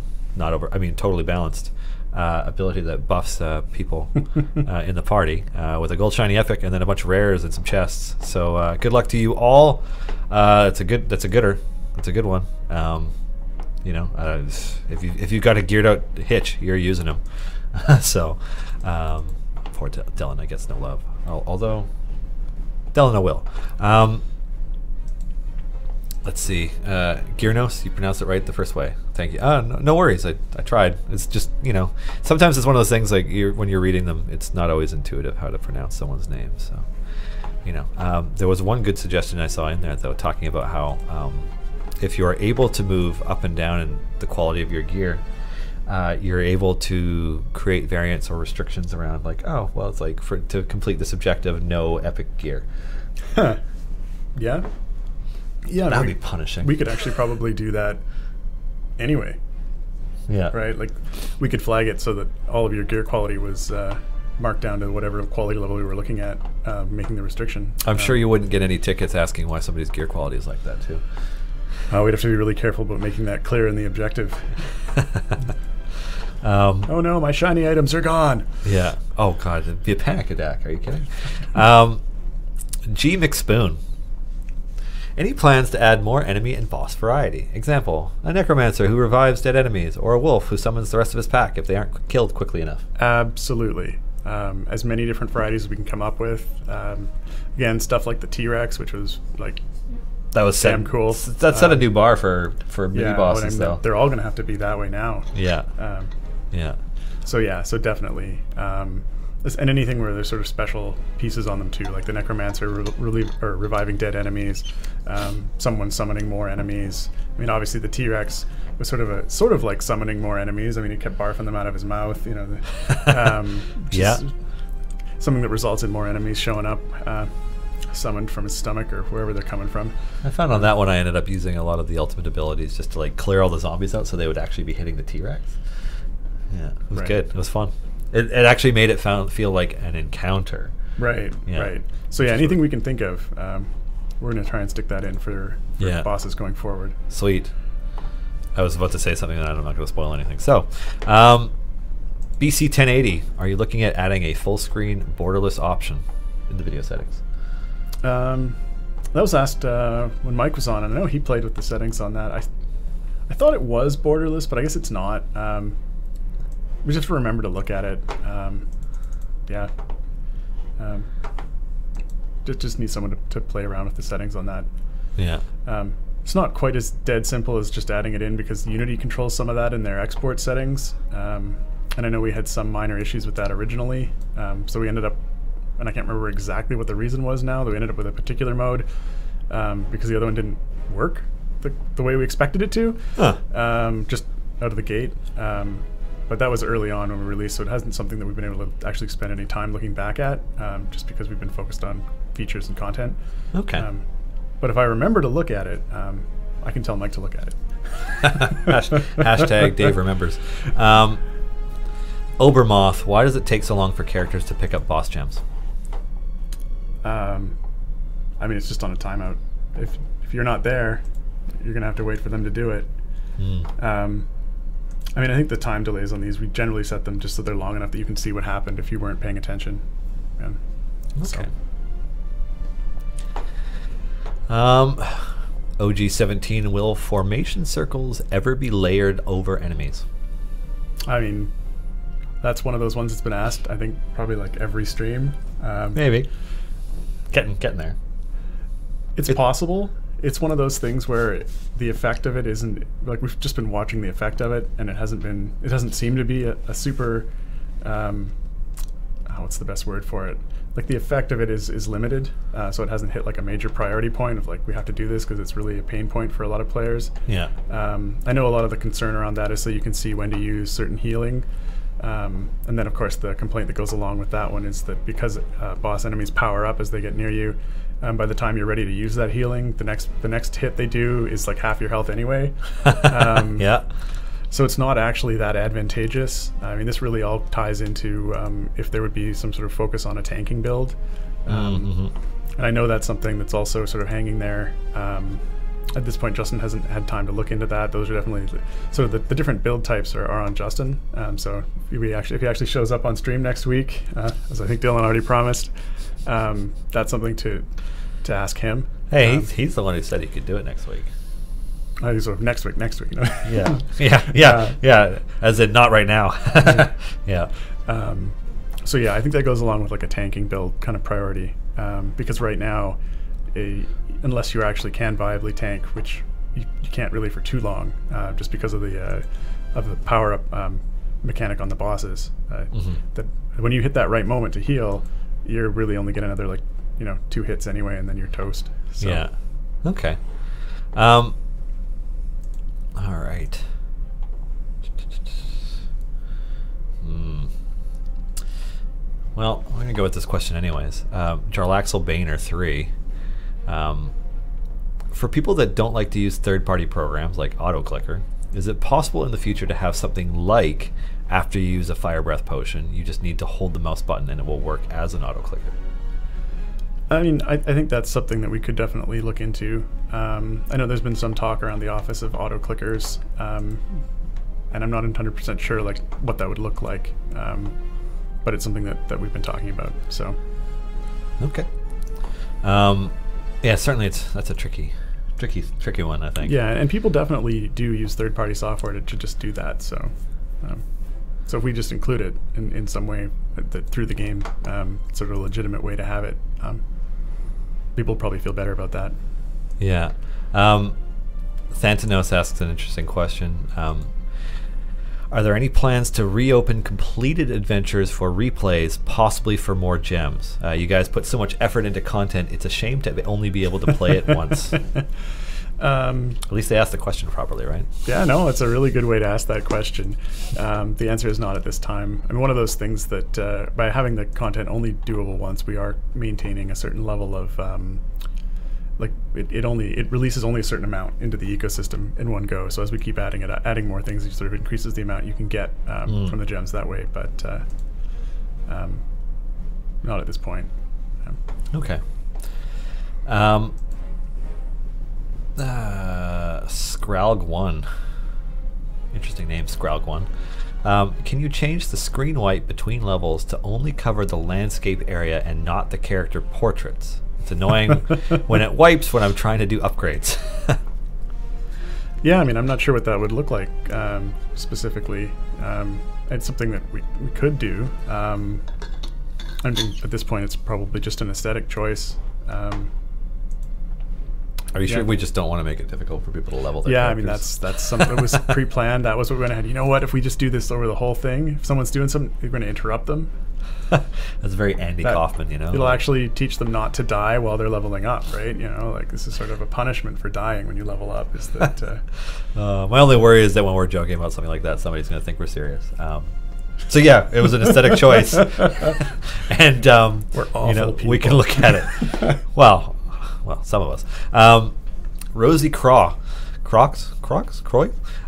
totally balanced ability that buffs people in the party with a gold shiny epic and then a bunch of rares and some chests. So good luck to you all. That's a gooder. It's a good one. You know, if you've got a geared out Hitch, you're using him. So poor Dylan, I guess no love. Although. Delano will. Let's see. Gyarnos, you pronounced it right the first way. Thank you. No worries. I tried. It's just, you know, sometimes it's one of those things like when you're reading them, it's not always intuitive how to pronounce someone's name. So, you know, there was one good suggestion I saw in there, though, talking about how if you are able to move up and down in the quality of your gear, you're able to create variants or restrictions around, like, oh, well, it's like to complete this objective, no epic gear. Huh. Yeah. Yeah. That would be punishing. We could actually probably do that anyway. Yeah. Right? Like, we could flag it so that all of your gear quality was marked down to whatever quality level we were looking at, making the restriction. I'm sure you wouldn't get any tickets asking why somebody's gear quality is like that, too. We'd have to be really careful about making that clear in the objective. Oh no, my shiny items are gone. Yeah. Oh god, it'd be a panic attack. Are you kidding? G. McSpoon. Any plans to add more enemy and boss variety? Example, a necromancer who revives dead enemies, or a wolf who summons the rest of his pack if they aren't killed quickly enough. Absolutely. As many different varieties as we can come up with. Again, stuff like the T-Rex, which was like that was damn cool. That set a new bar for mini bosses, though. They're all going to have to be that way now. Yeah. Yeah. So definitely. And anything where there's sort of special pieces on them too, like the necromancer reviving dead enemies, someone summoning more enemies. I mean, obviously the T-Rex was sort of like summoning more enemies. I mean, he kept barfing them out of his mouth, you know. Yeah. Something that results in more enemies showing up, summoned from his stomach or wherever they're coming from. I found on that one I ended up using a lot of the ultimate abilities just to like clear all the zombies out so they would actually be hitting the T-Rex. Yeah, it was good. It was fun. It actually made it feel like an encounter. Right, yeah. Right. So yeah, anything we can think of, we're going to try and stick that in for bosses going forward. Sweet. I was about to say something that I'm not going to spoil anything. So, BC 1080, are you looking at adding a full screen borderless option in the video settings? That was asked when Mike was on, and I know he played with the settings on that. I thought it was borderless, but I guess it's not. We just have to remember to look at it. Yeah. Just need someone to play around with the settings on that. Yeah. It's not quite as dead simple as just adding it in, because Unity controls some of that in their export settings. And I know we had some minor issues with that originally. So we ended up, and I can't remember exactly what the reason was now, that we ended up with a particular mode because the other one didn't work the way we expected it to, just out of the gate. But that was early on when we released, so it hasn't something that we've been able to actually spend any time looking back at, just because we've been focused on features and content. Okay. But if I remember to look at it, I can tell Mike to look at it. Hashtag Dave remembers. Obermoth, why does it take so long for characters to pick up boss gems? I mean, it's just on a timeout. If you're not there, you're going to have to wait for them to do it. I mean, I think the time delays on these, we generally set them just so they're long enough that you can see what happened if you weren't paying attention. Okay. OG17, will formation circles ever be layered over enemies? I mean, that's one of those ones that's been asked, I think, probably like every stream. Maybe. Getting there. It's possible. It's one of those things where the effect of it isn't, like, we've just been watching the effect of it, and it doesn't seem to be a super, what's the best word for it? Like, the effect of it is limited, so it hasn't hit like a major priority point of like, we have to do this because it's really a pain point for a lot of players. Yeah. I know a lot of the concern around that is so you can see when to use certain healing. And then, of course, the complaint that goes along with that one is that because boss enemies power up as they get near you, by the time you're ready to use that healing, the next hit they do is like half your health anyway. Yeah. So it's not actually that advantageous. I mean, this really all ties into if there would be some sort of focus on a tanking build. And I know that's something that's also sort of hanging there. At this point, Justin hasn't had time to look into that. Those are definitely sort of the different build types are on Justin. So if he actually shows up on stream next week, as I think Dylan already promised, that's something to ask him. Hey, he's the one who said he could do it next week. Sort of next week. You know? Yeah. As in, not right now. Yeah. So yeah, I think that goes along with like a tanking build kind of priority, because right now, unless you actually can viably tank, which you can't really for too long, just because of the power up mechanic on the bosses. That when you hit that right moment to heal, you're really only getting another 2 hits anyway, and then you're toast. So. Yeah. Okay. All right. Well, I'm going to go with this question anyways. Jarlaxle Boehner 3. For people that don't like to use third-party programs like AutoClicker, is it possible in the future to have something like, after you use a Fire Breath potion, you just need to hold the mouse button and it will work as an AutoClicker? I mean, I think that's something that we could definitely look into. I know there's been some talk around the office of AutoClickers, and I'm not 100% sure like what that would look like, but it's something that we've been talking about. So, okay. Yeah, certainly that's a tricky one, I think. Yeah, and people definitely do use third-party software to just do that. So, so if we just include it in some way through the game, sort of a legitimate way to have it, people will probably feel better about that. Yeah. Thantanos asks an interesting question. Are there any plans to reopen completed adventures for replays, possibly for more gems? You guys put so much effort into content, it's a shame to only be able to play it once. At least they asked the question properly, right? Yeah, no, it's a really good way to ask that question. The answer is not at this time. I mean, one of those things that by having the content only doable once, we are maintaining a certain level of it releases only a certain amount into the ecosystem in one go. So as we keep adding more things, it sort of increases the amount you can get from the gems that way. But not at this point. Okay. Scralg1. Interesting name, Scralg1. Can you change the screen wipe between levels to only cover the landscape area and not the character portraits? It's annoying when it wipes when I'm trying to do upgrades. Yeah, I mean, I'm not sure what that would look like specifically. It's something that we could do. I think at this point it's probably just an aesthetic choice. Are you sure we just don't want to make it difficult for people to level their characters? I mean, that's something that was pre-planned. That was what we went ahead. You know what? If we just do this over the whole thing, if someone's doing something, we're going to interrupt them. That's very Andy Kaufman, you know? It'll actually teach them not to die while they're leveling up, right? You know, like this is sort of a punishment for dying when you level up, is that... my only worry is that when we're joking about something like that, somebody's going to think we're serious. So yeah, it was an aesthetic choice. And, we're awful people. We can look at it. Well, some of us. Rosie Croix.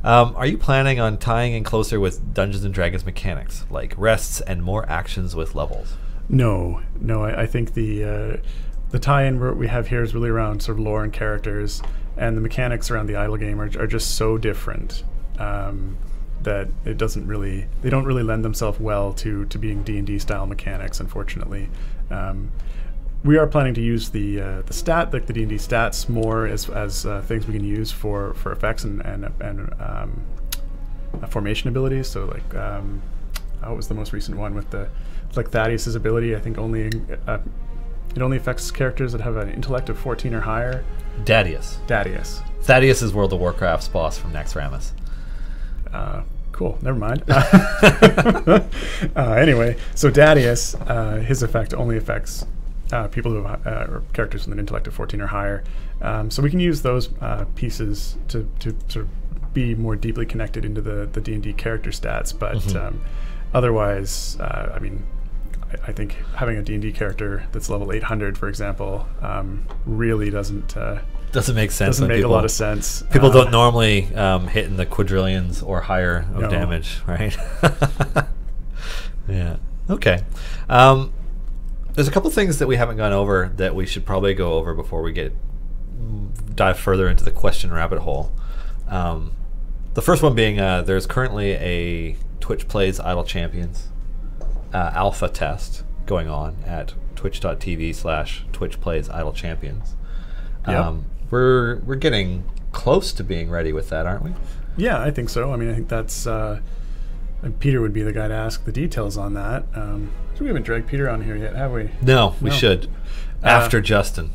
Are you planning on tying in closer with Dungeons and Dragons mechanics, like rests and more actions with levels? No. I think the tie-in we have here is really around sort of lore and characters, and the mechanics around the idle game are just so different that they don't really lend themselves well to being D&D style mechanics, unfortunately. We are planning to use the D&D stats more as things we can use for effects and formation abilities. So like, what was the most recent one with Thaddeus's ability? I think it only affects characters that have an intellect of 14 or higher. Dadius. Thaddeus is World of Warcraft's boss from Naxxramas. Cool. Never mind. Anyway, so Dadius, his effect only affects people who have or characters with an intellect of 14 or higher. So we can use those pieces to sort of be more deeply connected into the D&D character stats. But otherwise, I mean, I think having a D&D character that's level 800, for example, really doesn't make sense. Doesn't make a lot of sense. People don't normally hit in the quadrillions or higher of damage, right? Yeah. Okay. There's a couple things that we haven't gone over that we should probably go over before we dive further into the question rabbit hole. The first one being there's currently a Twitch Plays Idle Champions alpha test going on at twitch.tv/Twitch Plays Idle Champions. Yep. We're getting close to being ready with that, aren't we? Yeah, I think so. I mean, I think that's and Peter would be the guy to ask the details on that. So we haven't dragged Peter on here yet, have we? No, we should. After Justin.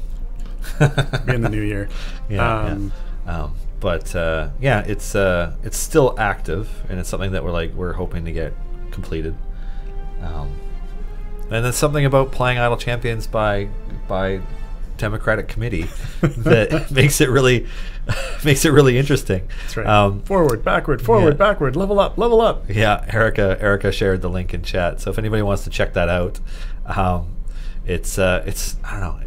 In the new year. Yeah. But it's still active, and it's something that we're hoping to get completed. And there's something about playing Idle Champions by Democratic committee that makes it really interesting. That's right. Forward, backward, backward, level up. Yeah, Erica shared the link in chat. So if anybody wants to check that out, it's I don't know.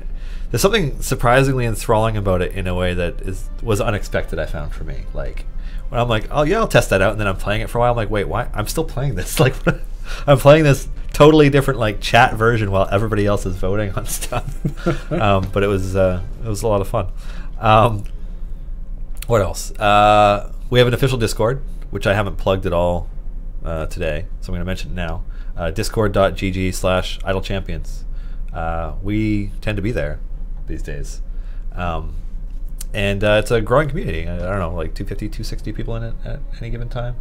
There's something surprisingly enthralling about it in a way that was unexpected. I found for me, like when I'm like, oh yeah, I'll test that out, and then I'm playing it for a while. I'm like, wait, why? I'm still playing this. Like, I'm playing this totally different like chat version while everybody else is voting on stuff. But it was a lot of fun. What else? We have an official Discord, which I haven't plugged at all today, so I'm going to mention it now. Discord.gg/Idle Champions. We tend to be there these days. And it's a growing community. I don't know, like 250, 260 people in it at any given time.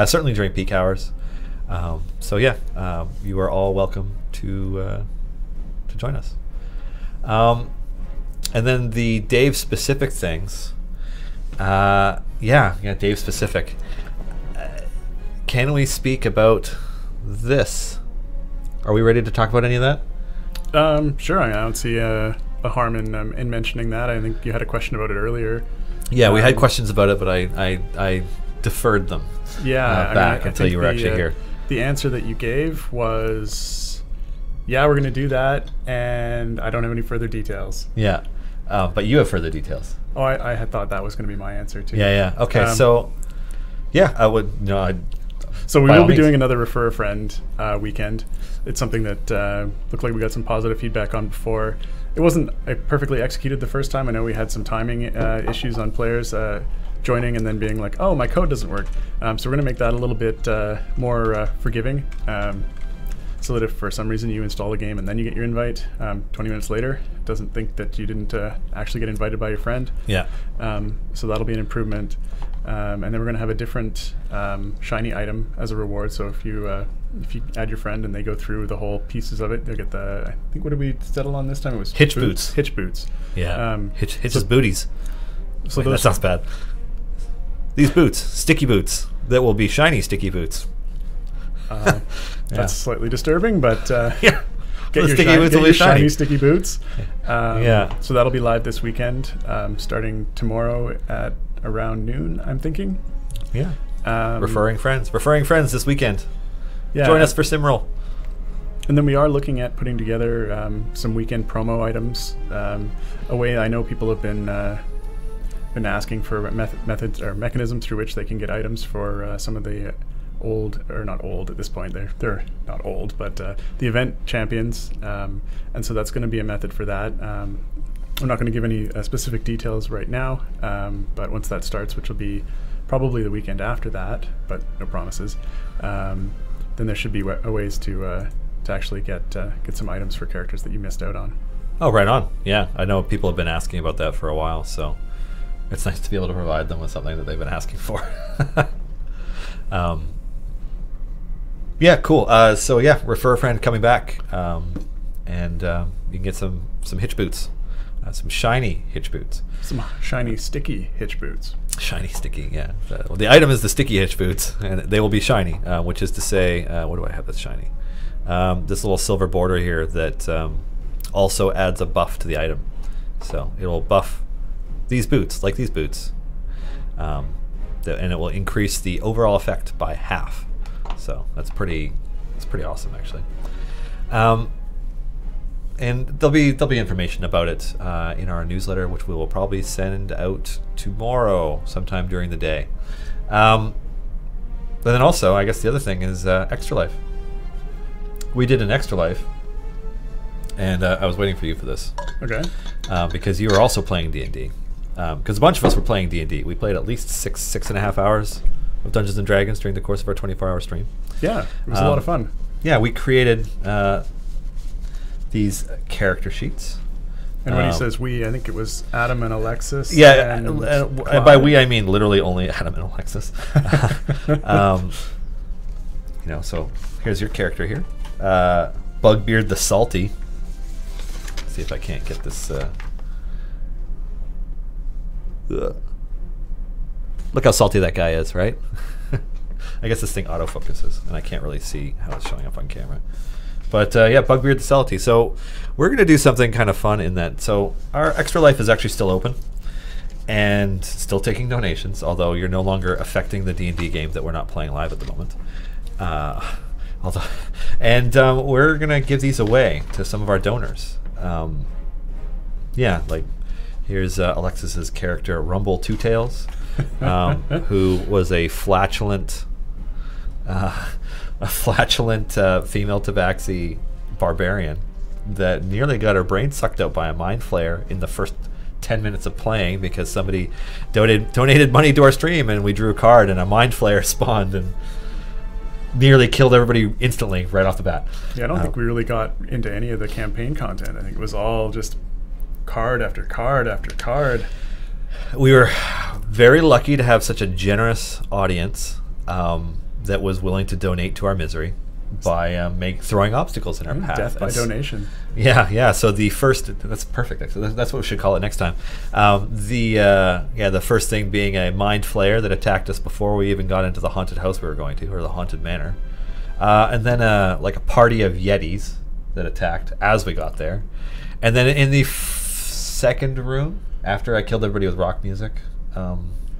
Certainly during peak hours. So yeah, you are all welcome to join us. And then the Dave specific things. Dave specific. Can we speak about this? Are we ready to talk about any of that? Sure. I don't see a harm in mentioning that. I think you had a question about it earlier. Yeah, we had questions about it, but I deferred them. Back until you were actually here. The answer that you gave was, yeah, we're going to do that, and I don't have any further details. Yeah, but you have further details. Oh, I had thought that was going to be my answer too. Yeah. Okay, I would. So we will be doing another Refer a Friend weekend. It's something that looked like we got some positive feedback on before. It wasn't perfectly executed the first time. I know we had some timing issues on players joining and then being like, oh, my code doesn't work. So we're going to make that a little bit more forgiving, so that if for some reason you install a game and then you get your invite 20 minutes later, it doesn't think that you didn't actually get invited by your friend. Yeah. So that'll be an improvement. And then we're going to have a different shiny item as a reward. So if you add your friend and they go through the whole pieces of it, they'll get the, I think, what did we settle on this time? It was Hitch boots. Hitch boots. Yeah. Hitch's booties. So Wait, that sounds bad. These boots, sticky boots, that will be shiny sticky boots. That's slightly disturbing, but Yeah. get your, sticky boots get will your be shiny. shiny sticky boots. Yeah. So that'll be live this weekend, starting tomorrow at around noon, I'm thinking. Yeah. Referring friends this weekend. Yeah. Join us for Simroll. And then we are looking at putting together some weekend promo items. A way I know people have been asking for methods or mechanisms through which they can get items for some of the old, or not old at this point, they're not old, but the event champions. And so that's going to be a method for that. I'm not going to give any specific details right now, but once that starts, which will be probably the weekend after that, but no promises, then there should be ways to actually get some items for characters that you missed out on. Oh, right on. Yeah, I know people have been asking about that for a while, so it's nice to be able to provide them with something that they've been asking for. Yeah, cool. So yeah, refer a friend coming back, and you can get some hitch boots, some shiny hitch boots. Some shiny sticky hitch boots. Shiny sticky, yeah. The item is the sticky hitch boots, and they will be shiny, which is to say, what do I have that's shiny? This little silver border here that also adds a buff to the item. So it will buff these boots, like these boots, and it will increase the overall effect by half. So that's pretty awesome, actually. And there'll be information about it in our newsletter, which we will probably send out tomorrow, sometime during the day. But then also, I guess the other thing is Extra Life. We did an Extra Life, and I was waiting for you for this. Okay. Because you were also playing D&D. Because a bunch of us were playing D&D. We played at least six and a half hours of Dungeons and Dragons during the course of our 24-hour stream. Yeah, it was a lot of fun. Yeah, we created these character sheets. And when he says we, I think it was Adam and Alexis. Yeah, and by we I mean literally only Adam and Alexis. So here's your character here, Bugbeard the Salty. Let's see if I can't get this. Look how salty that guy is, right? I guess this thing autofocuses, and I can't really see how it's showing up on camera. But yeah, Bugbeard the Salty. So we're going to do something kind of fun in that. So our Extra Life is actually still open and still taking donations, although you're no longer affecting the D&D game that we're not playing live at the moment. We're going to give these away to some of our donors. Yeah, like here's Alexis's character, Rumble Two Tails, who was a flatulent female tabaxi barbarian that nearly got her brain sucked out by a mind flare in the first 10 minutes of playing because somebody donated money to our stream and we drew a card and a mind flare spawned and nearly killed everybody instantly right off the bat. Yeah, I don't think we really got into any of the campaign content. I think it was all just card after card after card. We were very lucky to have such a generous audience that was willing to donate to our misery by throwing obstacles in our path. Death by donation. Yeah. So the first, that's perfect. Actually, that's what we should call it next time. The first thing being a mind flare that attacked us before we even got into the haunted house we were going to, or the haunted manor, and then like a party of yetis that attacked as we got there, and then in the second room after I killed everybody with rock music.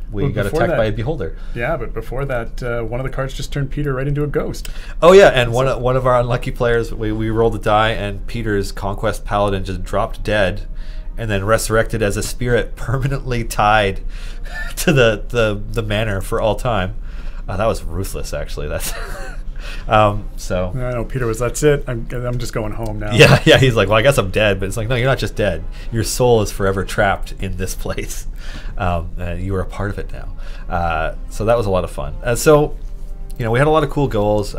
We got attacked by a beholder. Yeah, but before that, one of the cards just turned Peter right into a ghost. Oh yeah, and one of our unlucky players, we rolled a die, and Peter's Conquest Paladin just dropped dead, and then resurrected as a spirit permanently tied to the manor for all time. That was ruthless, actually. That's so. I know Peter was. That's it. I'm just going home now. Yeah. He's like, well, I guess I'm dead, but it's like, no, you're not just dead. Your soul is forever trapped in this place. You are a part of it now. So that was a lot of fun. We had a lot of cool goals.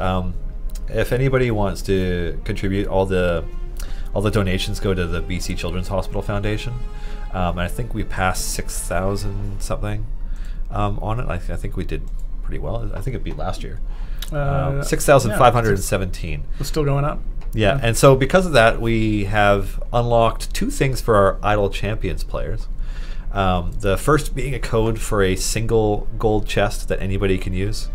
If anybody wants to contribute, all the donations go to the BC Children's Hospital Foundation. And I think we passed 6,000 something. on it. I think we did pretty well. I think it beat last year. 6,517. Yeah, it's still going up. Yeah, and so because of that, we have unlocked 2 things for our Idle Champions players. The first being a code for a single gold chest that anybody can use,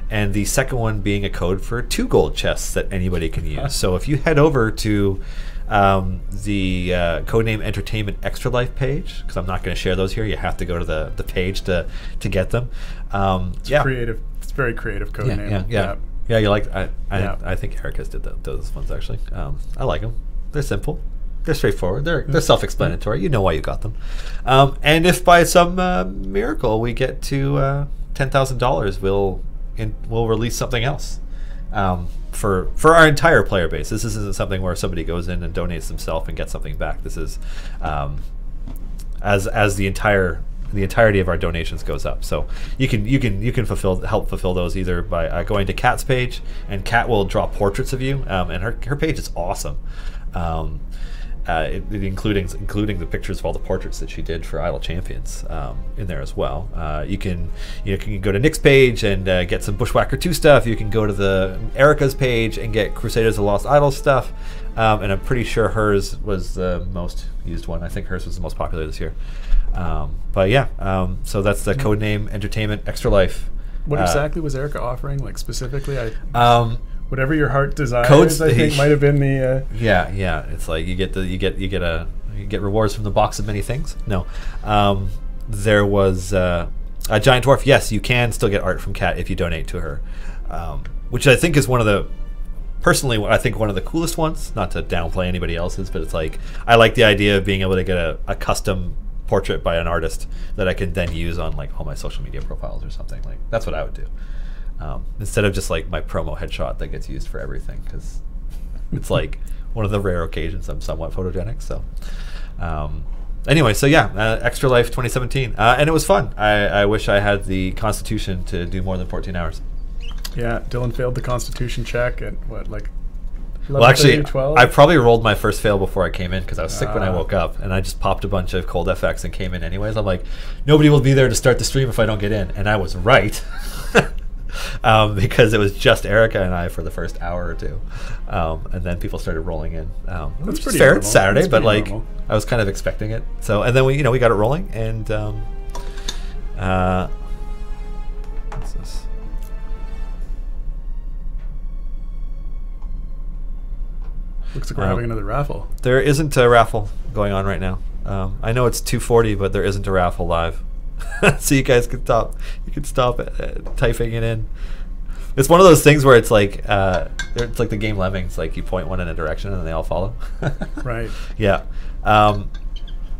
and the second one being a code for 2 gold chests that anybody can use. So if you head over to the Codename Entertainment Extra Life page, because I'm not going to share those here, you have to go to the page to get them. It's creative. It's very creative Codename. Yeah, you like. I think Erica's did those ones actually. I like them. They're simple. They're straightforward. They're self-explanatory. You know why you got them. And if by some miracle we get to $10,000, we'll release something else for our entire player base. This isn't something where somebody goes in and donates themselves and gets something back. This is as the entirety of our donations goes up. So you can help fulfill those either by going to Kat's page, and Kat will draw portraits of you, and her page is awesome. Including the pictures of all the portraits that she did for Idle Champions in there as well. You can go to Nick's page and get some Bushwhacker 2 stuff. You can go to the Erica's page and get Crusaders of the Lost Idols stuff. And I'm pretty sure hers was the most used one. I think hers was the most popular this year. But yeah, so that's the Codename Entertainment Extra Life. What exactly was Erica offering, like specifically? Whatever your heart desires, codes, I think might have been the. Yeah. It's like you get rewards from the box of many things. No, there was a giant dwarf. Yes, you can still get art from Kat if you donate to her, which I think is one of the coolest ones. Not to downplay anybody else's, but it's like I like the idea of being able to get a custom portrait by an artist that I can then use on like all my social media profiles or something. Like that's what I would do. Instead of just like my promo headshot that gets used for everything, because it's like one of the rare occasions I'm somewhat photogenic. So anyway, so yeah, Extra Life 2017, and it was fun. I wish I had the constitution to do more than 14 hours. Yeah, Dylan failed the constitution check at what, like 11, well, actually, 30, 12? I probably rolled my first fail before I came in because I was sick when I woke up, and I just popped a bunch of cold FX and came in anyways. I'm like, nobody will be there to start the stream if I don't get in, and I was right. Because it was just Erica and I for the first hour or two, and then people started rolling in. That's pretty fair. It's Saturday, but like normal. I was kind of expecting it. So, and then we got it rolling, and what's this? Looks like we're having another raffle. There isn't a raffle going on right now. I know it's 2:40, but there isn't a raffle live. So you guys can stop. You can stop typing it in. It's one of those things where it's like the game Lemmings. Like you point one in a direction and they all follow. Right. Yeah.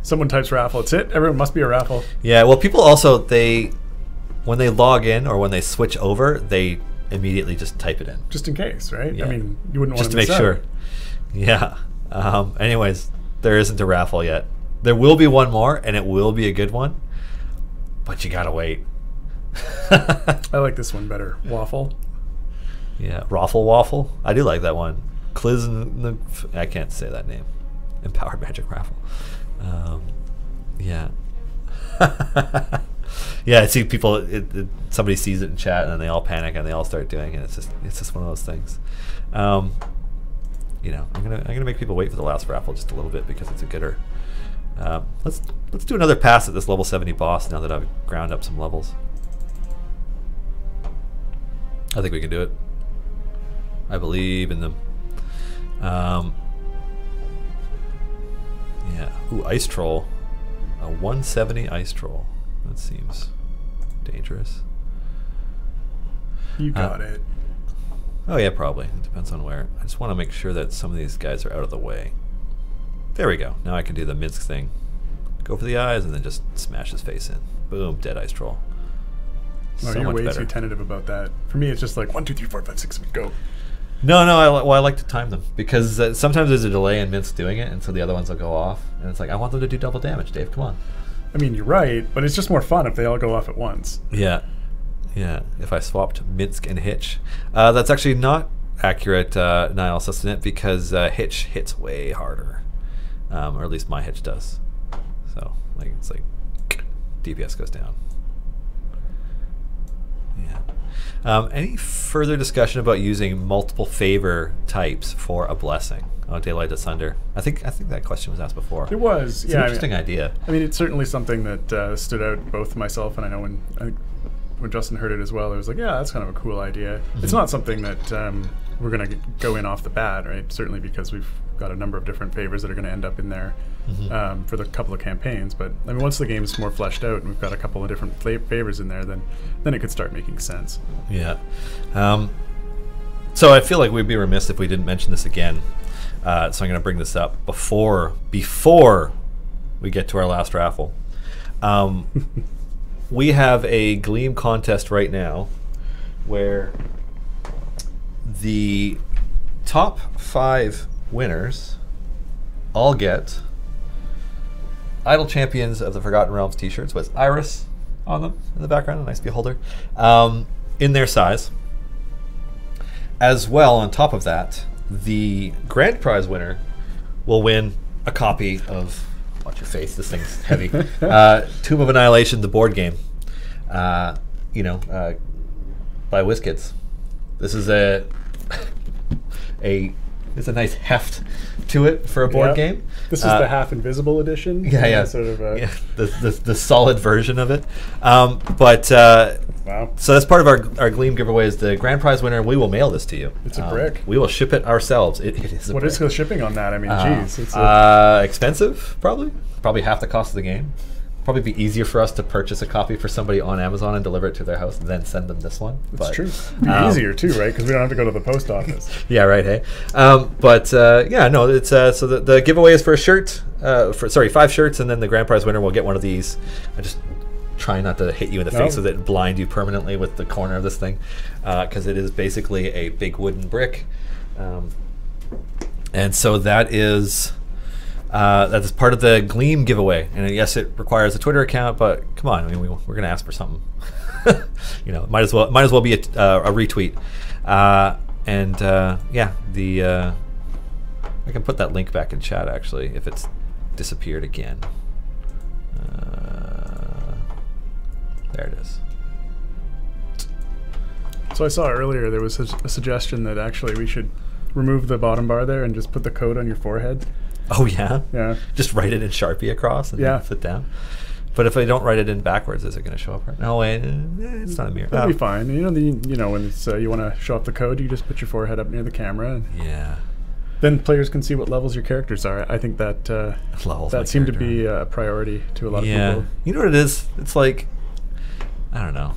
Someone types raffle. It's it. Everyone must be a raffle. Yeah. Well, people also when they log in or when they switch over, they immediately just type it in. Just in case, right? Yeah. I mean, you wouldn't want to make sure. Yeah. Anyways, there isn't a raffle yet. There will be one more, and it will be a good one. But you gotta wait. I like this one better. Waffle. Yeah, Waffle. I do like that one. I can't say that name. Empowered Magic Raffle. Yeah. Yeah, I see people. Somebody sees it in chat, and then they all panic, and they all start doing it. It's just one of those things. I'm gonna make people wait for the last raffle just a little bit because it's a gooder. Let's do another pass at this level 70 boss now that I've ground up some levels. I think we can do it. I believe in them. Yeah. Ooh, Ice Troll. A 170 Ice Troll. That seems dangerous. You got it. Oh yeah, probably. It depends on where. I just want to make sure that some of these guys are out of the way. There we go. Now I can do the Minsk thing. Go for the eyes and then just smash his face in. Boom, dead Ice Troll. No, so you're way too tentative about that. For me, it's just like 1, 2, 3, 4, 5, 6, go. No, I like to time them because sometimes there's a delay in Minsk doing it, and so the other ones will go off, and it's like I want them to do double damage. Dave, come on. I mean, you're right, but it's just more fun if they all go off at once. Yeah. If I swapped Minsk and Hitch, that's actually not accurate, Niall Sustainant, because Hitch hits way harder, or at least my Hitch does. So it's like DPS goes down. Yeah. Any further discussion about using multiple favor types for a blessing? Oh, Daylight to Sunder. I think that question was asked before. It was. It's yeah, an interesting idea. I mean, it's certainly something that stood out both to myself and I know when Justin heard it as well. It was like, yeah, that's kind of a cool idea. Mm-hmm. It's not something that we're going to go in off the bat, right? Certainly because we've got a number of different favors that are going to end up in there for the couple of campaigns. But I mean, once the game's more fleshed out and we've got a couple of different favors in there, then it could start making sense. Yeah. So I feel like we'd be remiss if we didn't mention this again. So I'm going to bring this up before we get to our last raffle. We have a Gleam contest right now where the top 5 winners all get Idle Champions of the Forgotten Realms t-shirts with Iris on them in the background, a nice beholder, in their size. As well, on top of that, the grand prize winner will win a copy of, watch your face, this thing's heavy, Tomb of Annihilation, the board game, by WizKids. This is it's a nice heft to it for a board game. This is the half invisible edition. Yeah. Sort of the solid version of it. wow. So that's part of our Gleam giveaway is the grand prize winner. We will mail this to you. It's a brick. We will ship it ourselves. It is a What brick. is the shipping on that? I mean, geez. It's expensive, probably. Probably half the cost of the game. Probably be easier for us to purchase a copy for somebody on Amazon and deliver it to their house and then send them this one. It's true. Easier too, right? Because we don't have to go to the post office. Yeah, right. Hey, it's so the giveaway is for a shirt. 5 shirts, and then the grand prize winner will get one of these. I just try not to hit you in the face with it and blind you permanently with the corner of this thing, because it is basically a big wooden brick, and so that is. That is part of the Gleam giveaway, and yes, it requires a Twitter account. But come on, I mean, we're going to ask for something. Might as well be a retweet. I can put that link back in chat actually if it's disappeared again. There it is. So I saw earlier there was a suggestion that actually we should remove the bottom bar there and just put the code on your forehead. Oh yeah? Yeah. Just write it in Sharpie across and then sit down. But if I don't write it in backwards, is it going to show up? No, it's not a mirror. That'll be fine. When it's you want to show up the code, you just put your forehead up near the camera. Yeah. Then players can see what levels your characters are. I think that seemed to be a priority to a lot of people. You know what it is? It's like, I don't know.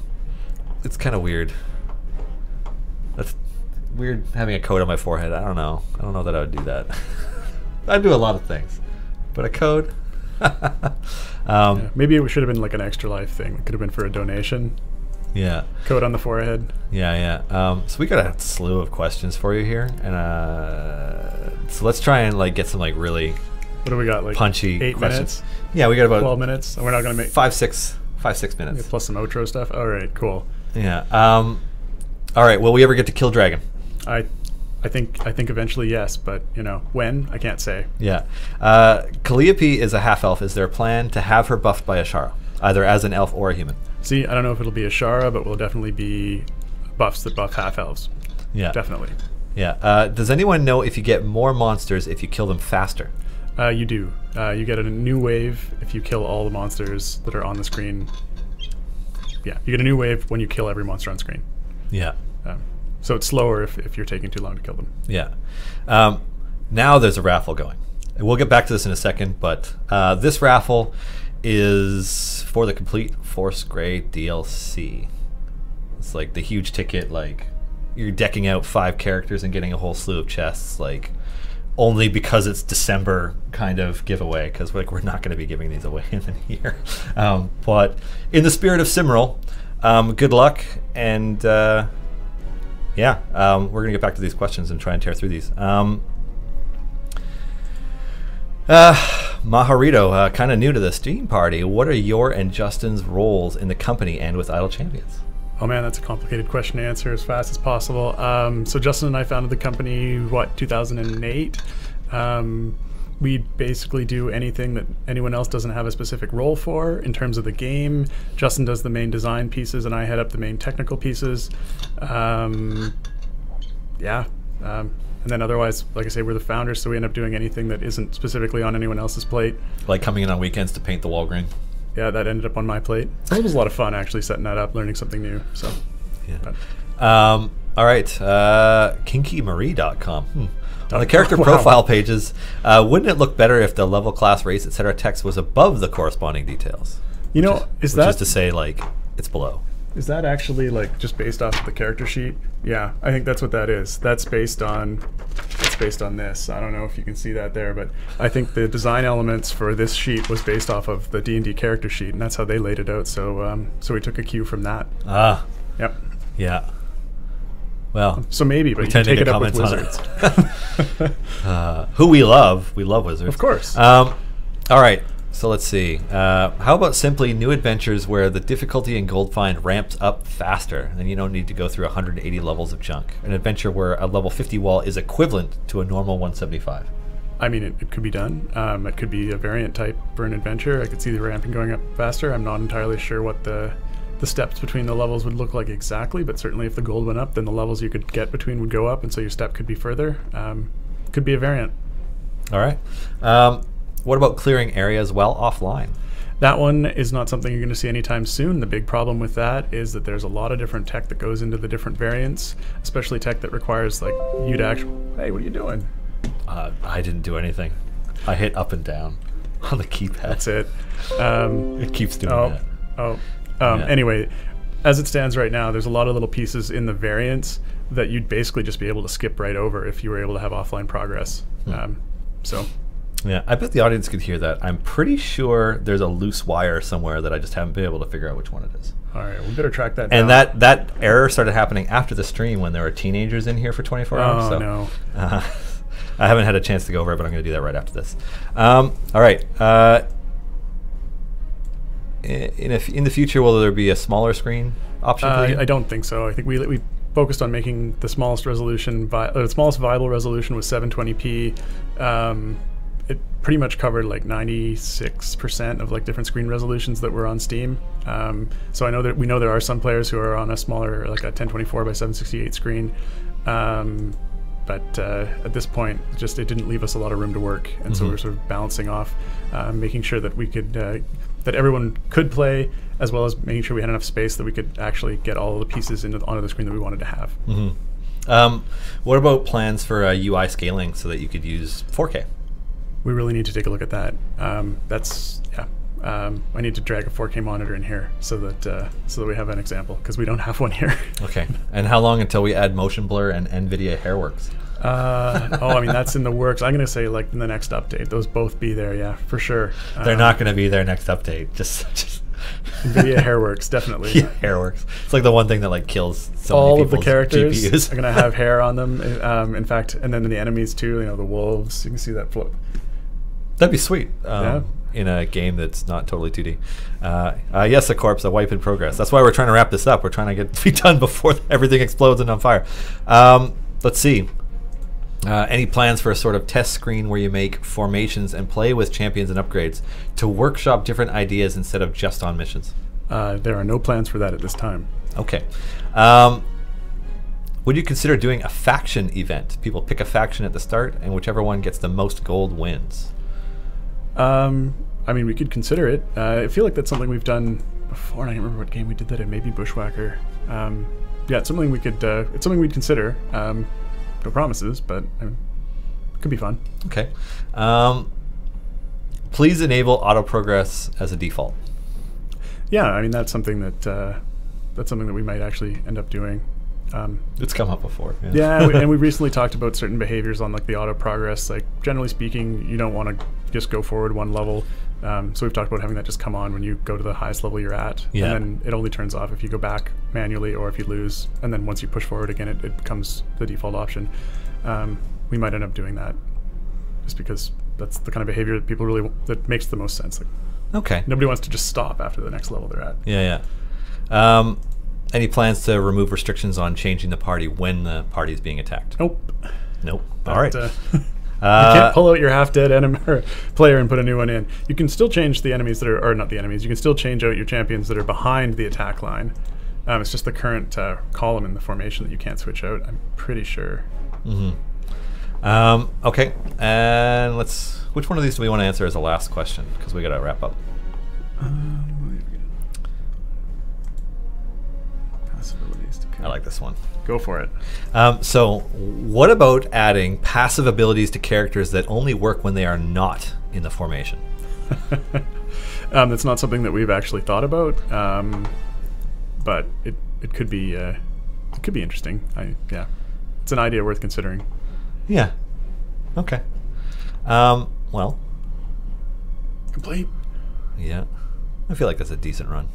It's kind of weird. That's weird having a code on my forehead. I don't know that I would do that. I do a lot of things, but a code. Maybe it should have been like an Extra Life thing. It could have been for a donation. Yeah. Code on the forehead. Yeah. So we got a slew of questions for you here, and so let's try and get some really. What do we got? Like punchy 8 questions. minutes. Yeah, we got about 12 minutes. And we're not going to make 5-6 minutes. Yeah, plus some outro stuff. All right, cool. Yeah. All right. Will we ever get to kill Dragon? I think eventually yes, but when I can't say. Yeah, Calliope is a half elf. Is there a plan to have her buffed by Ashara, either as an elf or a human? See, I don't know if it'll be Ashara, but will definitely be buffs that buff half elves. Yeah, definitely. Yeah. Does anyone know if you get more monsters if you kill them faster? You do. You get a new wave if you kill all the monsters that are on the screen. Yeah, you get a new wave when you kill every monster on screen. Yeah. So it's slower if you're taking too long to kill them. Yeah. Now there's a raffle going. And we'll get back to this in a second, but this raffle is for the complete Force Grey DLC. It's like the huge ticket, you're decking out 5 characters and getting a whole slew of chests, only because it's December kind of giveaway, because we're not going to be giving these away in a year. But in the spirit of Cimmeral, good luck, and we're going to get back to these questions and try and tear through these. Maharito, kind of new to the Steam party. What are your and Justin's roles in the company and with Idle Champions? Oh man, that's a complicated question to answer as fast as possible. So Justin and I founded the company, 2008? we basically do anything that anyone else doesn't have a specific role for in terms of the game. Justin does the main design pieces, and I head up the main technical pieces. And then otherwise, like I say, we're the founders, so we end up doing anything that isn't specifically on anyone else's plate. Like coming in on weekends to paint the wall green. Yeah, that ended up on my plate. It was a lot of fun actually setting that up, learning something new. So, yeah. All right, kinkymarie.com. On the character profile pages, wouldn't it look better if the level, class, race, etc. text was above the corresponding details? You know, which is to say, like, it's below. Is that actually like just based off the character sheet? Yeah, I think that's what that is. That's based on this. I don't know if you can see that there, but I think the design elements for this sheet was based off of the D&D character sheet, and that's how they laid it out. So so we took a cue from that. Ah. Yep. Yeah. Well, so maybe, but you can take it up with Wizards. Who we love Wizards. Of course. All right, so let's see. How about simply new adventures where the difficulty in gold find ramps up faster, and you don't need to go through 180 levels of junk? An adventure where a level 50 wall is equivalent to a normal 175. I mean, it could be done. It could be a variant type for an adventure. I could see the ramping going up faster. I'm not entirely sure what the steps between the levels would look like exactly, but certainly if the gold went up, then the levels you could get between would go up, and so your step could be further. Could be a variant. All right. What about clearing areas while offline? That one is not something you're going to see anytime soon. The big problem with that is that there's a lot of different tech that goes into the different variants, especially tech that requires like you to actually, hey, what are you doing? I didn't do anything. I hit up and down on the keypad. That's it. It keeps doing that. Anyway, as it stands right now, there's a lot of little pieces in the variants that you'd basically just be able to skip right over if you were able to have offline progress. Yeah, I bet the audience could hear that. I'm pretty sure there's a loose wire somewhere that I just haven't been able to figure out which one it is. All right, we better track that down. And that error started happening after the stream when there were teenagers in here for 24 hours. Oh, so, no. I haven't had a chance to go over it, but I'm going to do that right after this. All right. In the future, will there be a smaller screen option for you? I don't think so. I think we focused on making the smallest resolution, the smallest viable resolution was 720p. It pretty much covered like 96% of like different screen resolutions that were on Steam. So I know that we know there are some players who are on a smaller, like a 1024 by 768 screen. But at this point, just it didn't leave us a lot of room to work, and so we're sort of balancing off, making sure that we could that everyone could play, as well as making sure we had enough space that we could actually get all the pieces onto the screen that we wanted to have. What about plans for UI scaling so that you could use 4K? We really need to take a look at that. I need to drag a 4K monitor in here so that we have an example, because we don't have one here. Okay. And how long until we add motion blur and NVIDIA Hairworks? I mean, that's in the works. I'm going to say like in the next update. Those both be there, yeah, for sure. They're not going to be there next update. Just NVIDIA Hairworks, definitely. Yeah, Hairworks. It's like the one thing that like kills so all many of the people's characters GPUs. are going to have hair on them. In fact, and then the enemies too. You know, the wolves. You can see that flip. That'd be sweet. Yeah. In a game that's not totally 2D. Yes, a corpse, a wipe in progress. That's why we're trying to wrap this up. We're trying to get to be done before everything explodes and on fire. Let's see. Any plans for a sort of test screen where you make formations and play with champions and upgrades to workshop different ideas instead of just on missions? There are no plans for that at this time. Okay. Would you consider doing a faction event? People pick a faction at the start, and whichever one gets the most gold wins. I mean, we could consider it. I feel like that's something we've done before, and I can't remember what game we did that in. Maybe Bushwhacker. Yeah, it's something we could. It's something we'd consider. No promises, but it could be fun. Okay. Please enable auto progress as a default. Yeah, I mean that's something that we might actually end up doing. It's come up before. Yeah, and we recently talked about certain behaviors on like the auto progress. Like generally speaking, you don't want to just go forward one level. So we've talked about having that just come on when you go to the highest level you're at. Yeah. And then it only turns off if you go back manually or if you lose. And then once you push forward again, it becomes the default option. We might end up doing that just because that's the kind of behavior that people really, that makes the most sense. Like, okay. Nobody wants to just stop after the next level they're at. Yeah, yeah. Any plans to remove restrictions on changing the party when the party is being attacked? Nope. Nope. All right. You can't pull out your half-dead enemy or player and put a new one in. You can still change the enemies that are, or not the enemies. You can still change out your champions that are behind the attack line. It's just the current column in the formation that you can't switch out. I'm pretty sure. Okay, and which one of these do we want to answer as the last question? Because we got to wrap up. I like this one. Go for it. So, what about adding passive abilities to characters that only work when they are not in the formation? That's not something that we've actually thought about, but it could be interesting. Yeah, it's an idea worth considering. Yeah. Okay. Well. Complete. Yeah. I feel like that's a decent run.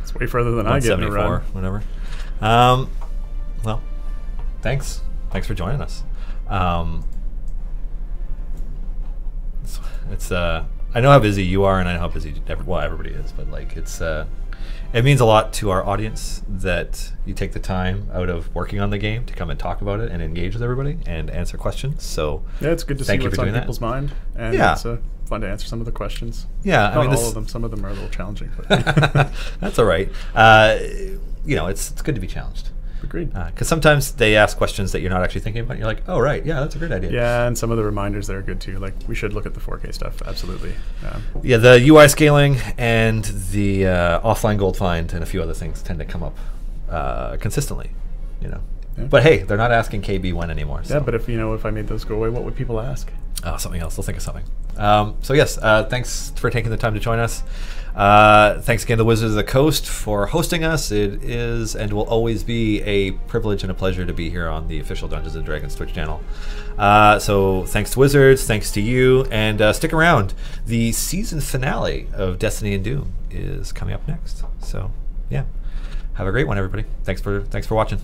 It's way further than I get in a run. Whatever. Well, thanks. Thanks for joining us. It's I know how busy you are, and I know how busy everybody is, but like it means a lot to our audience that you take the time out of working on the game to come and talk about it and engage with everybody and answer questions. So yeah, it's good to see what's on people's mind, and it's fun to answer some of the questions. Yeah, not all of them. Some of them are a little challenging, but that's all right. It's good to be challenged. Agreed. Because sometimes they ask questions that you're not actually thinking about. And you're like, oh, right, yeah, that's a great idea. Yeah, and some of the reminders that are good too. Like, we should look at the 4K stuff. Absolutely. Yeah, the UI scaling and the offline gold find and a few other things tend to come up consistently. Yeah. But hey, they're not asking KB1 anymore. So. Yeah, but if I made those go away, what would people ask? Something else. They'll think of something. So yes, thanks for taking the time to join us. Thanks again to Wizards of the Coast for hosting us. It is and will always be a privilege and a pleasure to be here on the official Dungeons & Dragons Twitch channel. So thanks to Wizards, thanks to you, and stick around. The season finale of Destiny and Doom is coming up next. So yeah, have a great one, everybody. Thanks for watching.